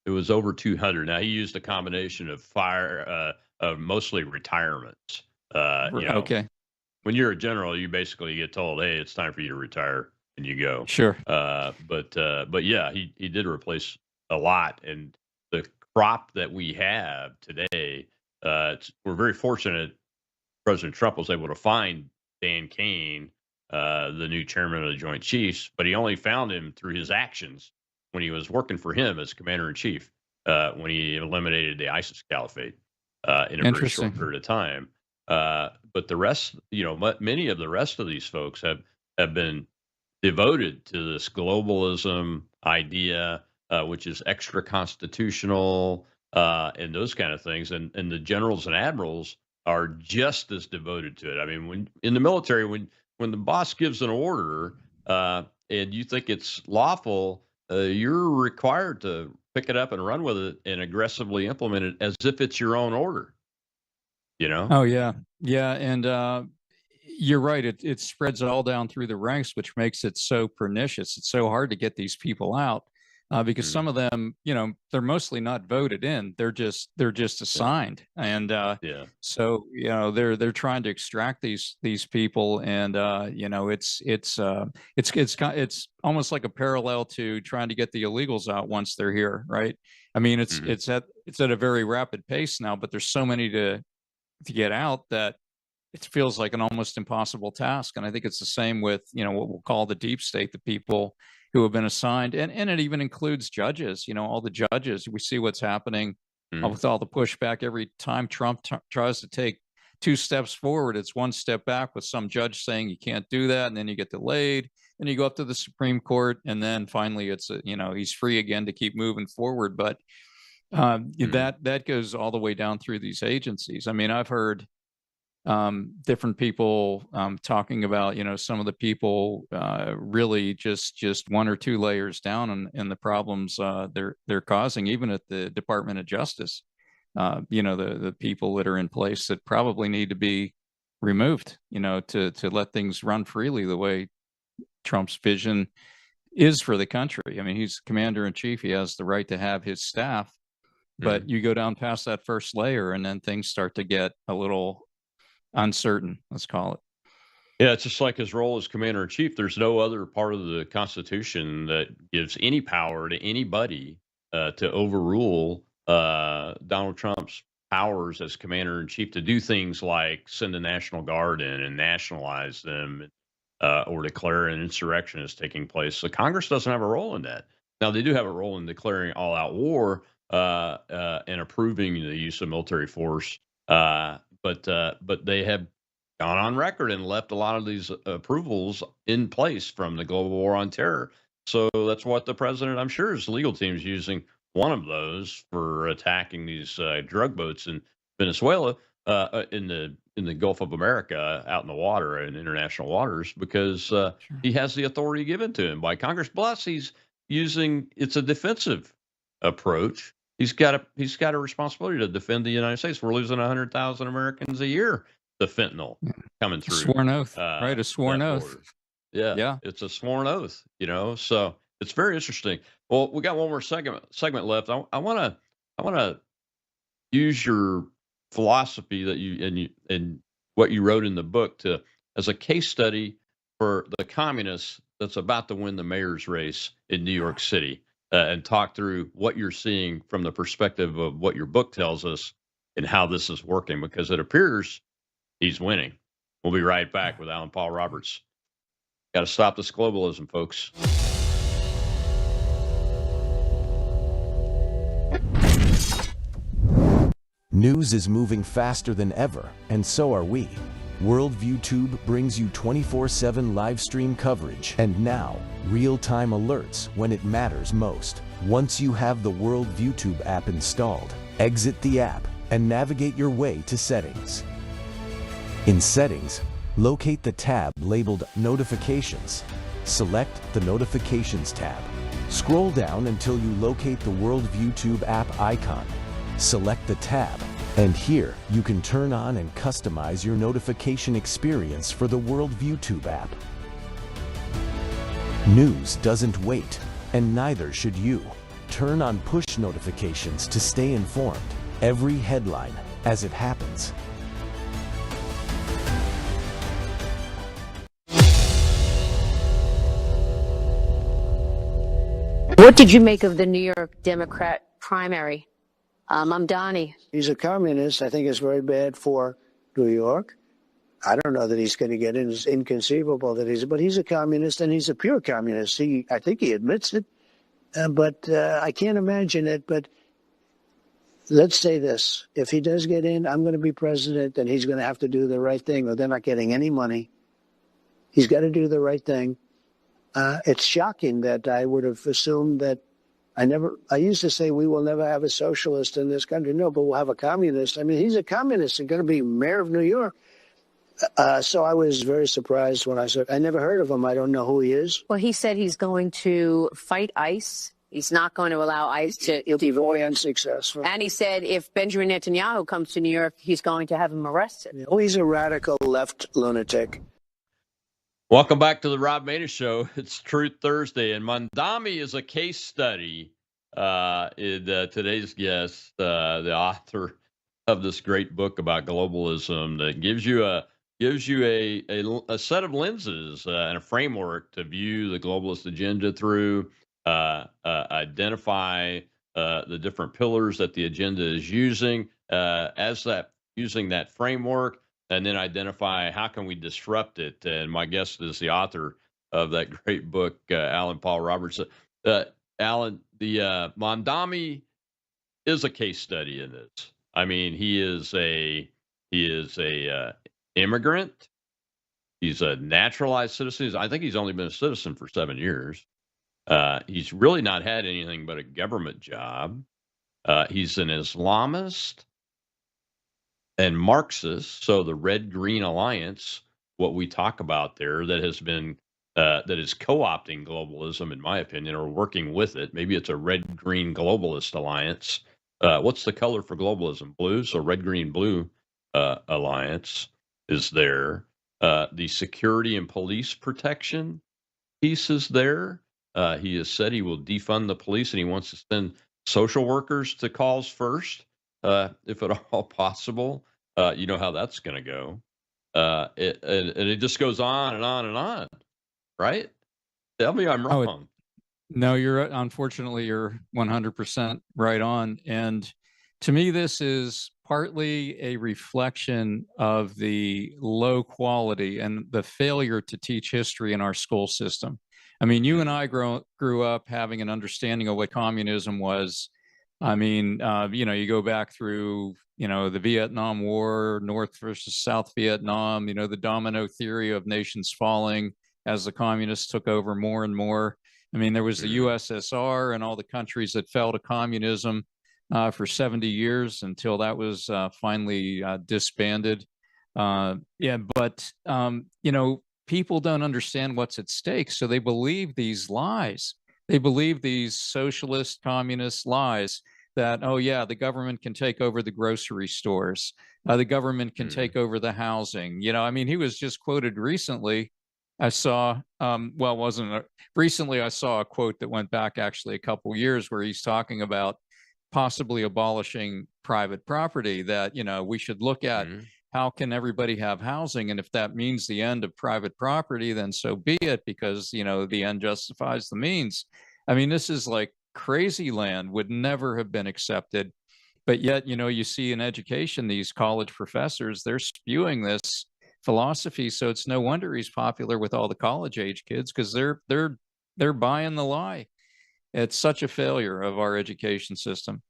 It was over 200. Now he used a combination of of mostly retirements. Okay, When you're a general, you basically get told, "Hey, it's time for you to retire," and you go. sure. But yeah, he did replace a lot, and the crop that we have today, we're very fortunate. President Trump was able to find Dan Kane, the new chairman of the Joint Chiefs, but he only found him through his actions when he was working for him as commander in chief, when he eliminated the ISIS caliphate in a very short Interesting. period of time. But the rest, many of the rest of these folks have been devoted to this globalism idea, which is extra constitutional and those kind of things. And the generals and admirals are just as devoted to it. I mean, when in the military, when the boss gives an order and you think it's lawful, you're required to pick it up and run with it and aggressively implement it as if it's your own order. You know? Oh yeah, yeah, and you're right. It spreads all down through the ranks, which makes it so pernicious. It's so hard to get these people out because Mhm. some of them, they're mostly not voted in. They're just Yeah, assigned, and yeah. so they're trying to extract these people, and it's almost like a parallel to trying to get the illegals out once they're here, right? I mean, it's Hmm. it's at it's at a very rapid pace now, but there's so many to get out that it feels like an almost impossible task. And I think it's the same with, what we'll call the deep state, the people who have been assigned. And it even includes judges, all the judges. We see what's happening Hmm. with all the pushback. Every time Trump tries to take two steps forward, it's one step back with some judge saying you can't do that. And then you get delayed. Then you go up to the Supreme Court. And then finally he's free again to keep moving forward. But Hmm. that goes all the way down through these agencies. I mean, I've heard different people talking about some of the people really just one or two layers down and the problems they're causing even at the Department of Justice. The people that are in place that probably need to be removed, to let things run freely the way Trump's vision is for the country. I mean, he's commander in chief. He has the right to have his staff, Hmm. but you go down past that first layer and then things start to get a little uncertain, let's call it. Yeah, it's just like his role as commander in chief. There's no other part of the Constitution that gives any power to anybody to overrule Donald Trump's powers as commander in chief to do things like send the National Guard in and nationalize them or declare an insurrection is taking place. So Congress doesn't have a role in that. Now, they do have a role in declaring all-out war and approving the use of military force, but they have gone on record and left a lot of these approvals in place from the global war on terror. So that's what the president, I'm sure, his legal team's using one of those for attacking these drug boats in Venezuela, in the Gulf of America, out in the water in international waters, because he has the authority given to him by Congress. Plus, he's using it's a defensive approach. He's got a responsibility to defend the United States. We're losing 100,000 Americans a year to fentanyl coming through. Sworn oath, right? A sworn oath. Border. Yeah, it's a sworn oath. So it's very interesting. Well, we got one more segment left. I want to use your philosophy that and what you wrote in the book as a case study for the communists that's about to win the mayor's race in New York City, and talk through what you're seeing from the perspective of what your book tells us and how this is working, because it appears he's winning. We'll be right back with Alan Paul Roberts. Got to stop this globalism, folks. News is moving faster than ever, and so are we. Worldview Tube brings you 24/7 live stream coverage and now real-time alerts when it matters most. Once you have the Worldview Tube app installed, exit the app and navigate your way to Settings. In Settings, locate the tab labeled Notifications. Select the Notifications tab. Scroll down until you locate the Worldview Tube app icon. Select the tab, and here you can turn on and customize your notification experience for the Worldview Tube app. News doesn't wait, and neither should you. Turn on push notifications to stay informed. Every headline as it happens. What did you make of the New York Democrat primary? I'm Donnie. He's a communist. I think it's very bad for New York. I don't know that he's going to get in. It's inconceivable that but he's a communist, and he's a pure communist. I think he admits it, but I can't imagine it. But let's say this. If he does get in, I'm going to be president, and he's going to have to do the right thing, or they're not getting any money. He's got to do the right thing. It's shocking that I would have assumed that I used to say we will never have a socialist in this country. No, but we'll have a communist. I mean, he's a communist and going to be mayor of New York. So I was very surprised when I said, I never heard of him. I don't know who he is. Well, he said he's going to fight ICE. He's not going to allow ICE to... He'll be very unsuccessful. And he said if Benjamin Netanyahu comes to New York, he's going to have him arrested. Oh, he's a radical left lunatic. Welcome back to the Rob Maness Show. It's Truth Thursday, and Mondami is a case study. Today's guest, the author of this great book about globalism, that gives you a set of lenses and a framework to view the globalist agenda through, identify the different pillars that the agenda is using using that framework, and then identify how can we disrupt it. And my guest is the author of that great book, Alan Paul Roberts. Alan, the Mondami is a case study in this. I mean, he is a immigrant. He's a naturalized citizen. I think he's only been a citizen for 7 years. He's really not had anything but a government job. He's an Islamist and Marxist, so the Red-Green Alliance, what we talk about there, that is co-opting globalism, in my opinion, or working with it. Maybe it's a Red-Green Globalist Alliance. What's the color for globalism? Blue. So Red-Green-Blue Alliance is there. The security and police protection piece is there. He has said he will defund the police, and he wants to send social workers to calls first, if at all possible. You know how that's going to go. And it just goes on and on and on, right? Tell me I'm wrong. No, unfortunately, you're 100% right on. And to me, this is partly a reflection of the low quality and the failure to teach history in our school system. I mean, you and I grew up having an understanding of what communism was. I mean, you go back through, the Vietnam War, North versus South Vietnam, the domino theory of nations falling as the communists took over more and more. I mean, there was the USSR and all the countries that fell to communism for 70 years until that was finally disbanded. But people don't understand what's at stake, so they believe these lies. They believe these socialist, communist lies that, oh yeah, the government can take over the grocery stores. The government can take over the housing. I mean, he was just quoted recently. I saw, recently I saw a quote that went back actually a couple years where he's talking about possibly abolishing private property, that, we should look at how can everybody have housing? And if that means the end of private property, then so be it, because, the end justifies the means. I mean, this is like crazy land, would never have been accepted. But yet, you see in education, these college professors, they're spewing this philosophy. So it's no wonder he's popular with all the college age kids, because they're buying the lie. It's such a failure of our education system.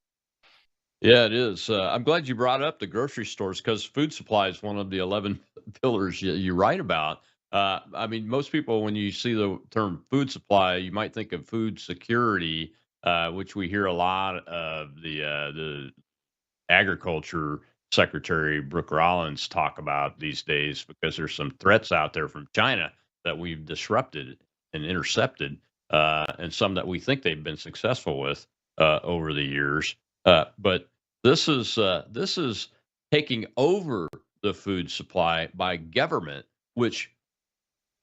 Yeah, it is. I'm glad you brought up the grocery stores, because food supply is one of the 11 pillars you write about. I mean, most people, when you see the term food supply, you might think of food security, which we hear a lot of the agriculture secretary Brooke Rollins talk about these days, because there's some threats out there from China that we've disrupted and intercepted, and some that we think they've been successful with over the years. But this is taking over the food supply by government, which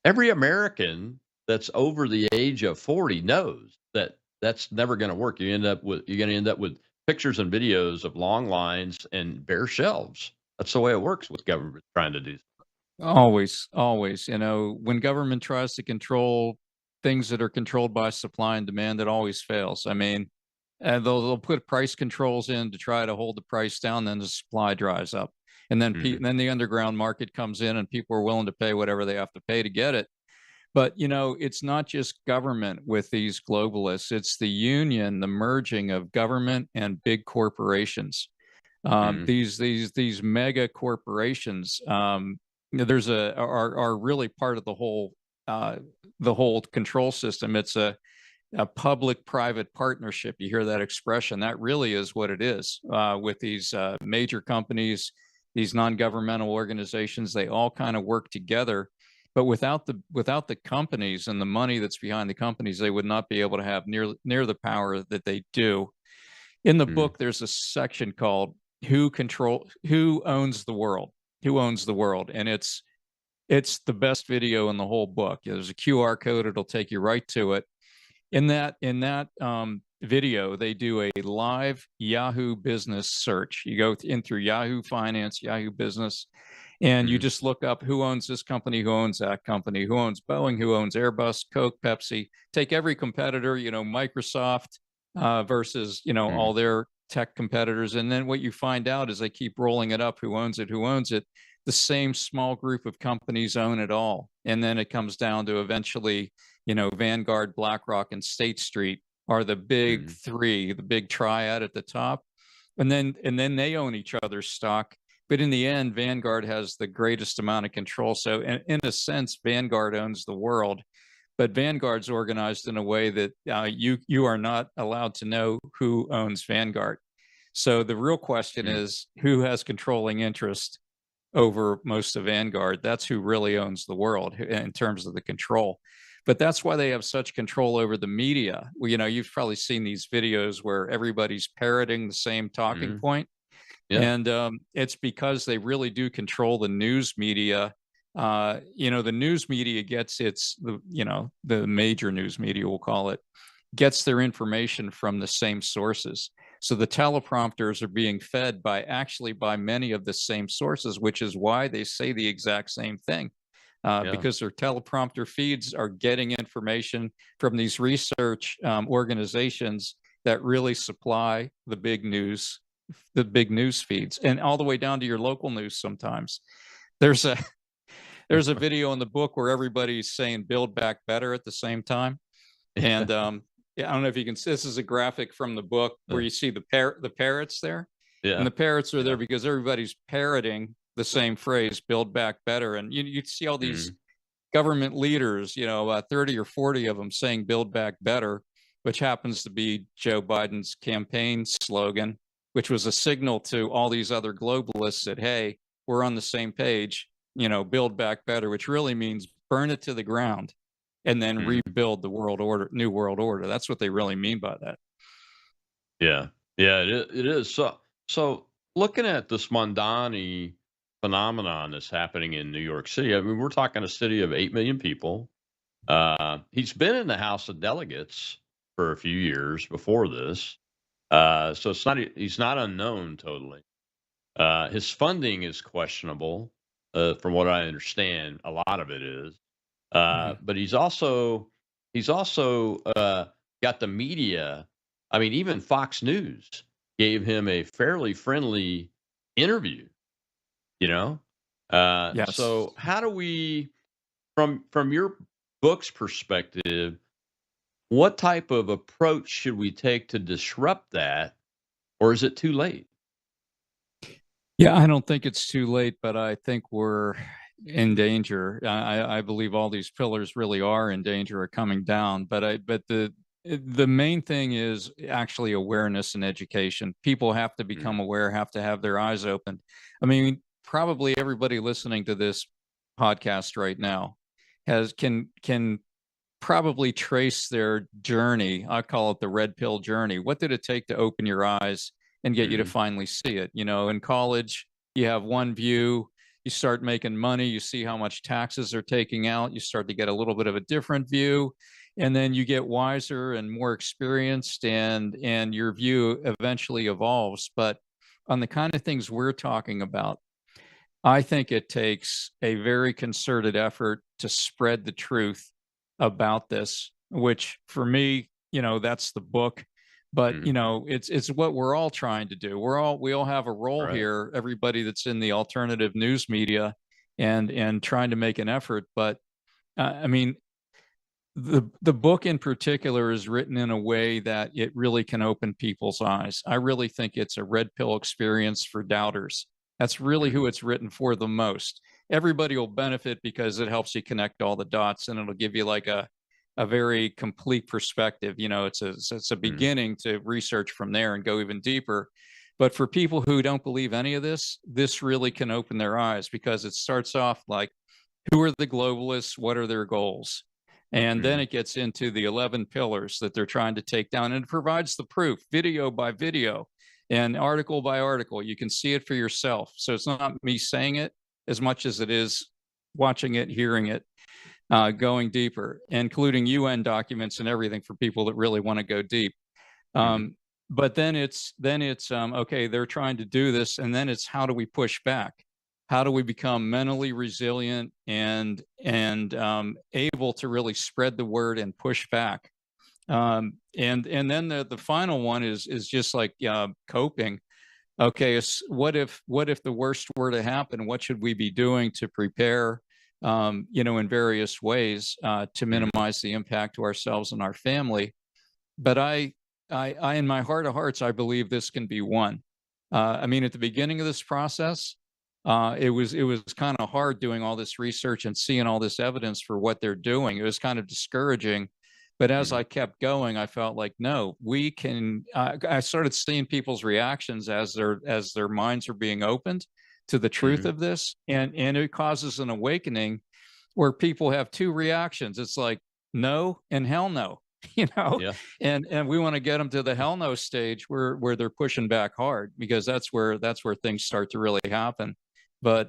every American that's over the age of 40 knows that that's never going to work. You're going to end up with pictures and videos of long lines and bare shelves. That's the way it works with government trying to do. Always, always. When government tries to control things that are controlled by supply and demand, it always fails. I mean, and they'll put price controls in to try to hold the price down, then the supply dries up, and then the underground market comes in, and people are willing to pay whatever they have to pay to get it. But it's not just government with these globalists; it's the union, the merging of government and big corporations. These mega corporations, are really part of the whole control system. It's a public-private partnership. You hear that expression. That really is what it is with these major companies, these non-governmental organizations. They all kind of work together. But without the companies and the money that's behind the companies, they would not be able to have near the power that they do. In the book, there's a section called "Who Owns the World?" Who owns the world? And it's the best video in the whole book. There's a QR code; it'll take you right to it. In that video, they do a live Yahoo business search. You go in through Yahoo Finance, Yahoo Business, and you just look up who owns this company, who owns that company, who owns Boeing, who owns Airbus, Coke, Pepsi. Take every competitor, Microsoft versus, all their tech competitors. And then what you find out is they keep rolling it up. Who owns it? Who owns it? The same small group of companies own it all. And then it comes down to eventually, Vanguard, BlackRock, and State Street are the big three, the big triad at the top. And then they own each other's stock. But in the end, Vanguard has the greatest amount of control. So in a sense, Vanguard owns the world. But Vanguard's organized in a way that you are not allowed to know who owns Vanguard. So the real question is, who has controlling interest over most of Vanguard? That's who really owns the world in terms of the control. But that's why they have such control over the media. Well, you've probably seen these videos where everybody's parroting the same talking point. Yeah. And it's because they really do control the news media. The news media gets the major news media, we'll call it, gets their information from the same sources. So the teleprompters are being fed by many of the same sources, which is why they say the exact same thing. Because their teleprompter feeds are getting information from these research organizations that really supply the big news feeds, and all the way down to your local news. Sometimes there's there's a video in the book where everybody's saying "Build Back Better" at the same time, and yeah, I don't know if you can see. This is a graphic from the book where you see the parrots there, and the parrots are there because everybody's parroting the same phrase "Build Back Better," and you see all these government leaders, 30 or 40 of them saying "Build Back Better," which happens to be Joe Biden's campaign slogan, which was a signal to all these other globalists that, hey, we're on the same page, build back better, which really means burn it to the ground and then rebuild the world order, new world order. That's what they really mean by that. Yeah. Yeah, it is. So looking at this Mondani phenomenon that's happening in New York City, I mean, we're talking a city of 8 million people. He's been in the House of Delegates for a few years before this. So he's not unknown totally. His funding is questionable, from what I understand. A lot of it is, but he's also got the media. I mean, even Fox News gave him a fairly friendly interview. Yes. So how do we, from your book's perspective, what type of approach should we take to disrupt that, or is it too late? Yeah, I don't think it's too late, but I think we're in danger. I believe all these pillars really are in danger of coming down. But the main thing is actually awareness and education. People have to become aware, have to have their eyes opened. I mean, probably everybody listening to this podcast right now can probably trace their journey. I call it the red pill journey. What did it take to open your eyes and get you to finally see it? In college, you have one view, you start making money, you see how much taxes are taking out, you start to get a little bit of a different view, and then you get wiser and more experienced, and your view eventually evolves. But on the kind of things we're talking about, I think it takes a very concerted effort to spread the truth about this, which for me, that's the book. But it's what we're all trying to do. We all have a role here. Everybody that's in the alternative news media, and trying to make an effort. But I mean, the book in particular is written in a way that it really can open people's eyes. I really think it's a red pill experience for doubters. That's really who it's written for the most. Everybody will benefit because it helps you connect all the dots, and it'll give you like a very complete perspective. It's a beginning to research from there and go even deeper. But for people who don't believe any of this really can open their eyes, because it starts off like, who are the globalists? What are their goals? And then it gets into the 11 pillars that they're trying to take down, and it provides the proof, video by video and article by article. You can see it for yourself. So it's not me saying it as much as it is watching it, hearing it, going deeper, including UN documents and everything for people that really want to go deep. But then it's okay, they're trying to do this, and then it's, how do we push back? How do we become mentally resilient and able to really spread the word and push back? And then the final one is just like coping. Okay, what if the worst were to happen? What should we be doing to prepare? In various ways to minimize the impact to ourselves and our family. But I, in my heart of hearts, I believe this can be won. I mean, at the beginning of this process, it was kind of hard doing all this research and seeing all this evidence for what they're doing. It was kind of discouraging. But as I kept going, I felt like, no, we can. I started seeing people's reactions as their minds are being opened to the truth of this, and it causes an awakening where people have two reactions. It's like no and hell no, and we want to get them to the hell no stage where they're pushing back hard, because that's where things start to really happen. But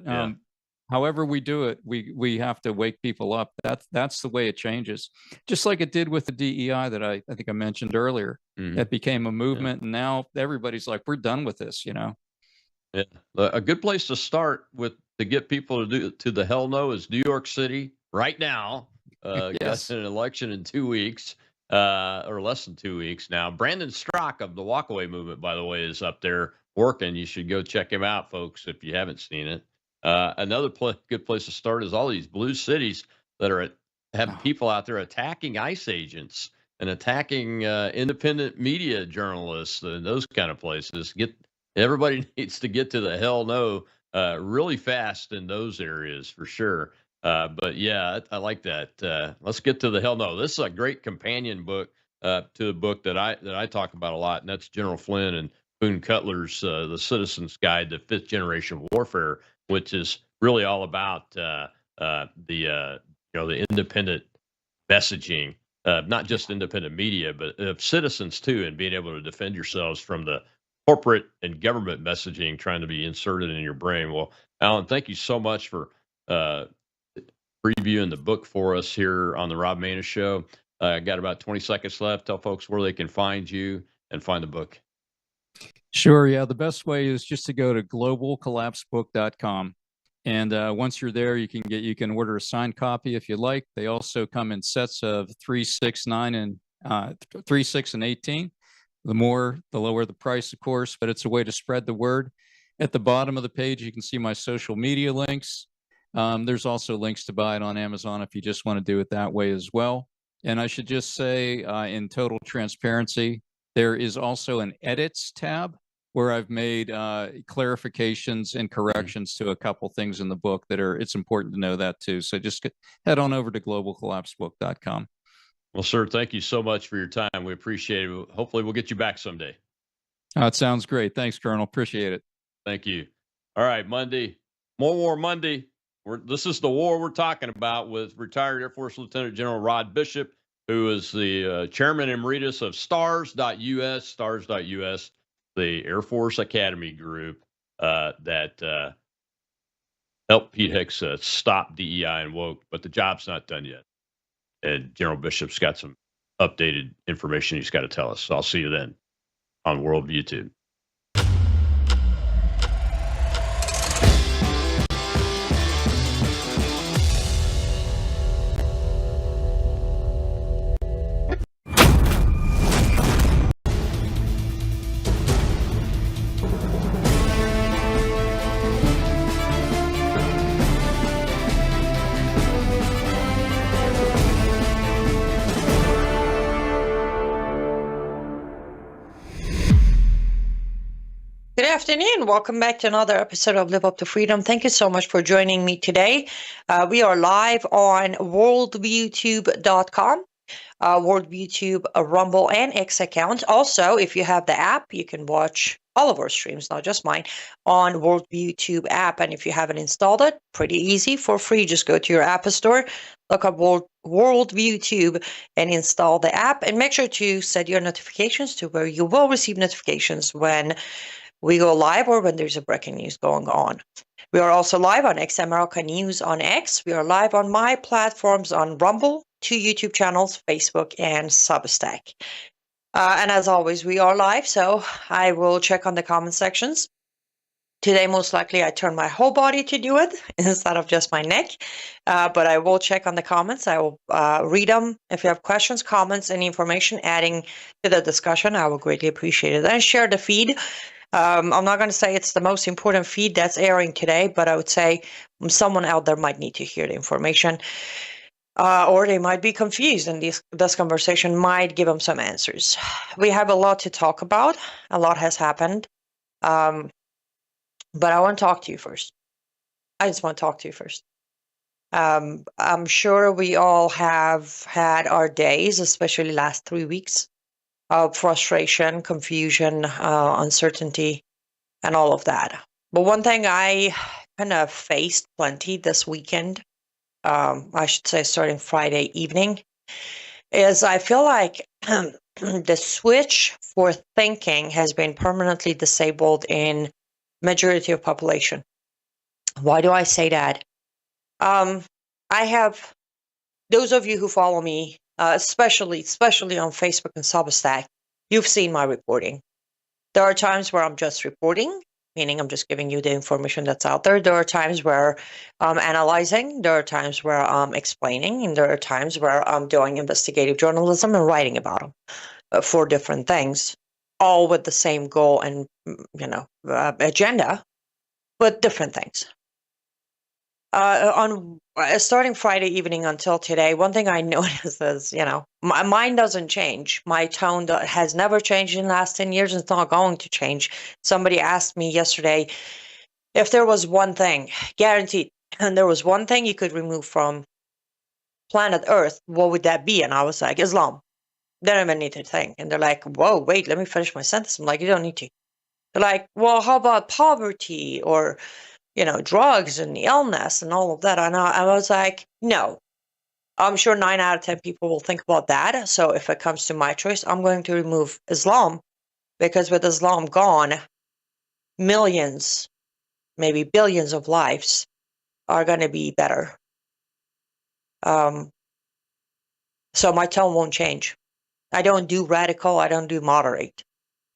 however we do it, we have to wake people up. That's the way it changes, just like it did with the DEI that I think I mentioned earlier. That became a movement, and now everybody's like, we're done with this. Yeah. A good place to start with to get people to the hell no is New York City right now. Yes. Got an election in 2 weeks, or less than 2 weeks now. Brandon Strock of the Walkaway Movement, by the way, is up there working. You should go check him out, folks, if you haven't seen it. Another good place to start is all these blue cities that are have people out there attacking ICE agents and attacking independent media journalists and those kind of places. Everybody needs to get to the hell no really fast in those areas for sure. But yeah, I like that. Let's get to the hell no. This is a great companion book to the book that I talk about a lot, and that's General Flynn and Boone Cutler's The Citizen's Guide to Fifth Generation Warfare, which is really all about the independent messaging, not just independent media, but of citizens too, and being able to defend yourselves from the corporate and government messaging trying to be inserted in your brain. Well, Alan, thank you so much for previewing the book for us here on the Rob Maness Show. Got about 20 seconds left. Tell folks where they can find you and find the book. Sure. Yeah. The best way is just to go to globalcollapsebook.com. And once you're there, you can order a signed copy if you like. They also come in sets of 3, 6, 9, and 3, 6, and 18. The lower the price, of course, but it's a way to spread the word. At the bottom of the page, you can see my social media links. There's also links to buy it on Amazon if you just want to do it that way as well. And I should just say, in total transparency, there is also an edits tab where I've made clarifications and corrections to a couple things in the book it's important to know that too. So just head on over to globalcollapsebook.com. Well, sir, thank you so much for your time. We appreciate it. Hopefully we'll get you back someday. It sounds great. Thanks, Colonel. Appreciate it. Thank you. All right, Monday, more War Monday. This is the war we're talking about with retired Air Force Lieutenant General Rod Bishop, who is the chairman emeritus of STARS.us, the Air Force Academy group that helped Pete Hicks stop DEI and woke, but the job's not done yet. And General Bishop's got some updated information he's got to tell us. So I'll see you then on Worldview YouTube. Good afternoon. Welcome back to another episode of Live Up to Freedom. Thank you so much for joining me today. We are live on worldviewtube.com, worldviewtube, Rumble, and X account. Also, if you have the app, you can watch all of our streams, not just mine, on WorldViewTube app. And if you haven't installed it, pretty easy, for free. Just go to your app store, look up WorldViewTube, and install the app. And make sure to set your notifications to where you will receive notifications when we go live or when there's a breaking news going on. We are also live on X America News on X. We are live on my platforms on Rumble, 2 YouTube channels, Facebook, and Substack. And as always, we are live, so I will check on the comment sections. Today, most likely, I turn my whole body to do it instead of just my neck. But I will check on the comments. I will read them. If you have questions, comments, any information adding to the discussion, I will greatly appreciate it. And share the feed. I'm not going to say it's the most important feed that's airing today, but I would say someone out there might need to hear the information. Or they might be confused, and this conversation might give them some answers. We have a lot to talk about. A lot has happened. But I want to talk to you first. I just want to talk to you first. I'm sure we all have had our days, especially last 3 weeks, of frustration, confusion, uncertainty, and all of that. But one thing I kind of faced plenty this weekend, I should say starting Friday evening, is I feel like the switch for thinking has been permanently disabled in majority of population. Why do I say that? I have, those of you who follow me, especially on Facebook and Substack, you've seen my reporting. There are times where I'm just reporting, meaning I'm just giving you the information that's out there. There are times where I'm analyzing. There are times where I'm explaining. And there are times where I'm doing investigative journalism and writing about them for different things, all with the same goal and, agenda, but different things. on starting Friday evening until today, one thing I noticed is, my mind doesn't change. My tone has never changed in the last 10 years. And it's not going to change. Somebody asked me yesterday if there was one thing, guaranteed, and there was one thing you could remove from planet Earth, what would that be? And I was like, Islam. They don't even need to think. And they're like, whoa, wait, let me finish my sentence. I'm like, you don't need to. They're like, well, how about poverty or, drugs and illness and all of that? And I was like, no. I'm sure 9 out of 10 people will think about that. So if it comes to my choice, I'm going to remove Islam, because with Islam gone, millions, maybe billions of lives are going to be better. So my tone won't change. I don't do radical. I don't do moderate.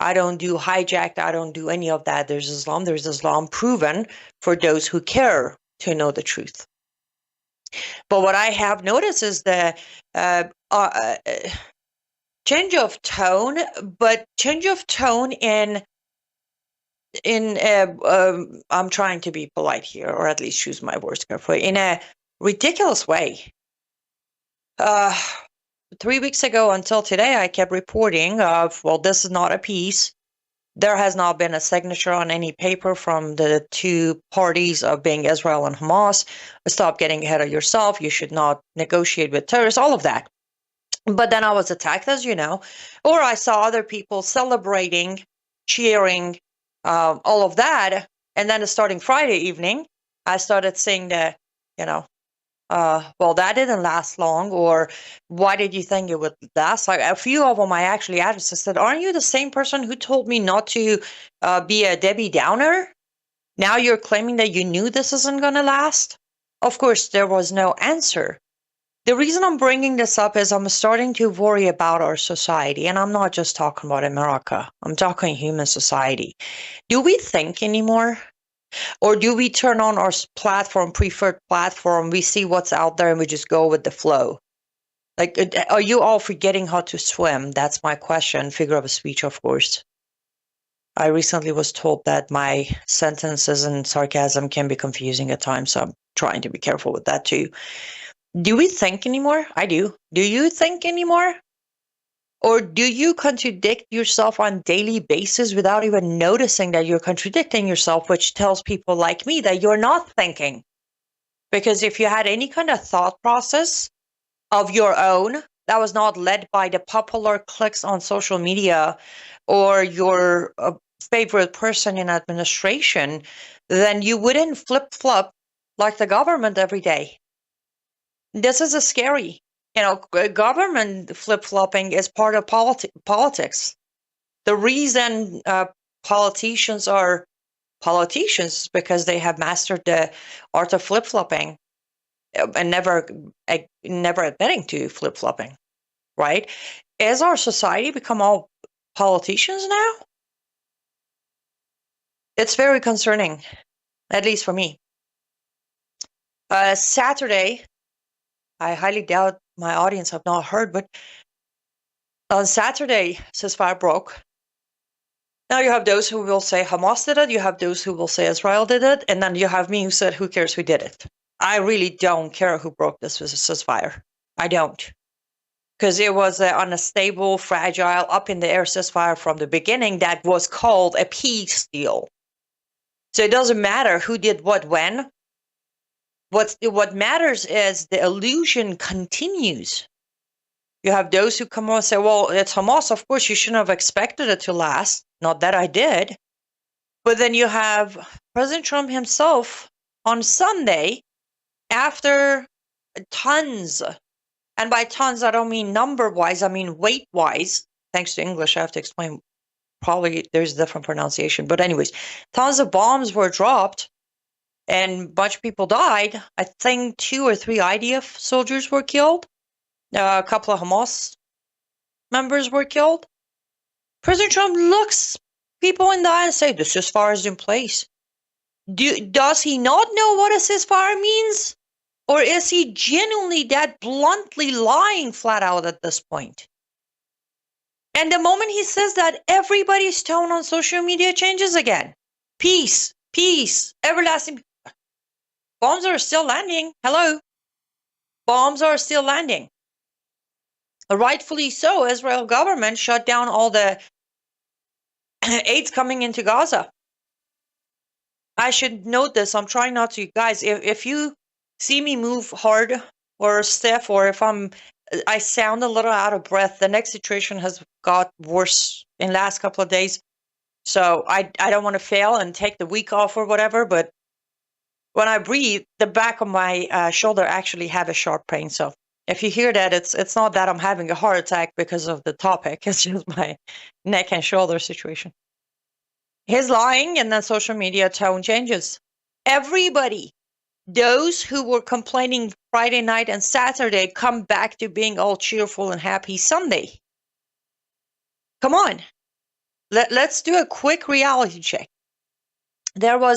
I don't do hijacked. I don't do any of that. There's Islam proven for those who care to know the truth. But what I have noticed is the change of tone, but change of tone in I'm trying to be polite here, or at least choose my words carefully, in a ridiculous way. 3 weeks ago until today, I kept reporting of, well, this is not a peace. There has not been a signature on any paper from the two parties of being Israel and Hamas. Stop getting ahead of yourself. You should not negotiate with terrorists, all of that. But then I was attacked, as you know, or I saw other people celebrating, cheering, all of that. And then starting Friday evening, I started seeing the, well, that didn't last long, or why did you think it would last? Like a few of them I actually asked, I said, aren't you the same person who told me not to be a Debbie Downer? Now you're claiming that you knew this isn't going to last? Of course, there was no answer. The reason I'm bringing this up is I'm starting to worry about our society, and I'm not just talking about America. I'm talking human society. Do we think anymore? Or do we turn on our preferred platform, we see what's out there and we just go with the flow? Like, are you all forgetting how to swim? That's my question. Figure of speech, of course. I recently was told that my sentences and sarcasm can be confusing at times, so I'm trying to be careful with that too. Do we think anymore? I do. Do you think anymore? Or do you contradict yourself on a daily basis without even noticing that you're contradicting yourself, which tells people like me that you're not thinking? Because if you had any kind of thought process of your own that was not led by the popular clicks on social media or your favorite person in administration, then you wouldn't flip-flop like the government every day. This is a scary. Government flip-flopping is part of politics. The reason politicians are politicians is because they have mastered the art of flip-flopping and never admitting to flip-flopping, right? Has our society become all politicians now? It's very concerning, at least for me. Saturday, I highly doubt my audience have not heard, but on Saturday, ceasefire broke. Now you have those who will say Hamas did it, you have those who will say Israel did it, and then you have me who said, who cares who did it? I really don't care who broke this ceasefire. I don't. Because it was an unstable, fragile, up-in-the-air ceasefire from the beginning that was called a peace deal. So it doesn't matter who did what when. What matters is the illusion continues. You have those who come on and say, well, it's Hamas. Of course, you shouldn't have expected it to last. Not that I did. But then you have President Trump himself on Sunday, after tons, and by tons, I don't mean number-wise, I mean weight-wise. Thanks to English, I have to explain. Probably there's a different pronunciation. But anyways, tons of bombs were dropped. And a bunch of people died. I think 2 or 3 IDF soldiers were killed. A couple of Hamas members were killed. President Trump looks people in the eye and says, the ceasefire is in place. Does he not know what a ceasefire means? Or is he genuinely that bluntly lying flat out at this point? And the moment he says that, everybody's tone on social media changes again. Peace, peace, everlasting. Bombs are still landing. Hello. Bombs are still landing. Rightfully so, Israel government shut down all the aids coming into Gaza. I should note this. I'm trying not to, guys. If you see me move hard or stiff, or if I sound a little out of breath, the next situation has got worse in the last couple of days. So I don't want to fail and take the week off or whatever. But when I breathe, the back of my shoulder actually have a sharp pain. So if you hear that, it's not that I'm having a heart attack because of the topic. It's just my neck and shoulder situation. He's lying, and then social media tone changes. Everybody, those who were complaining Friday night and Saturday, come back to being all cheerful and happy Sunday. Come on. Let's do a quick reality check. There was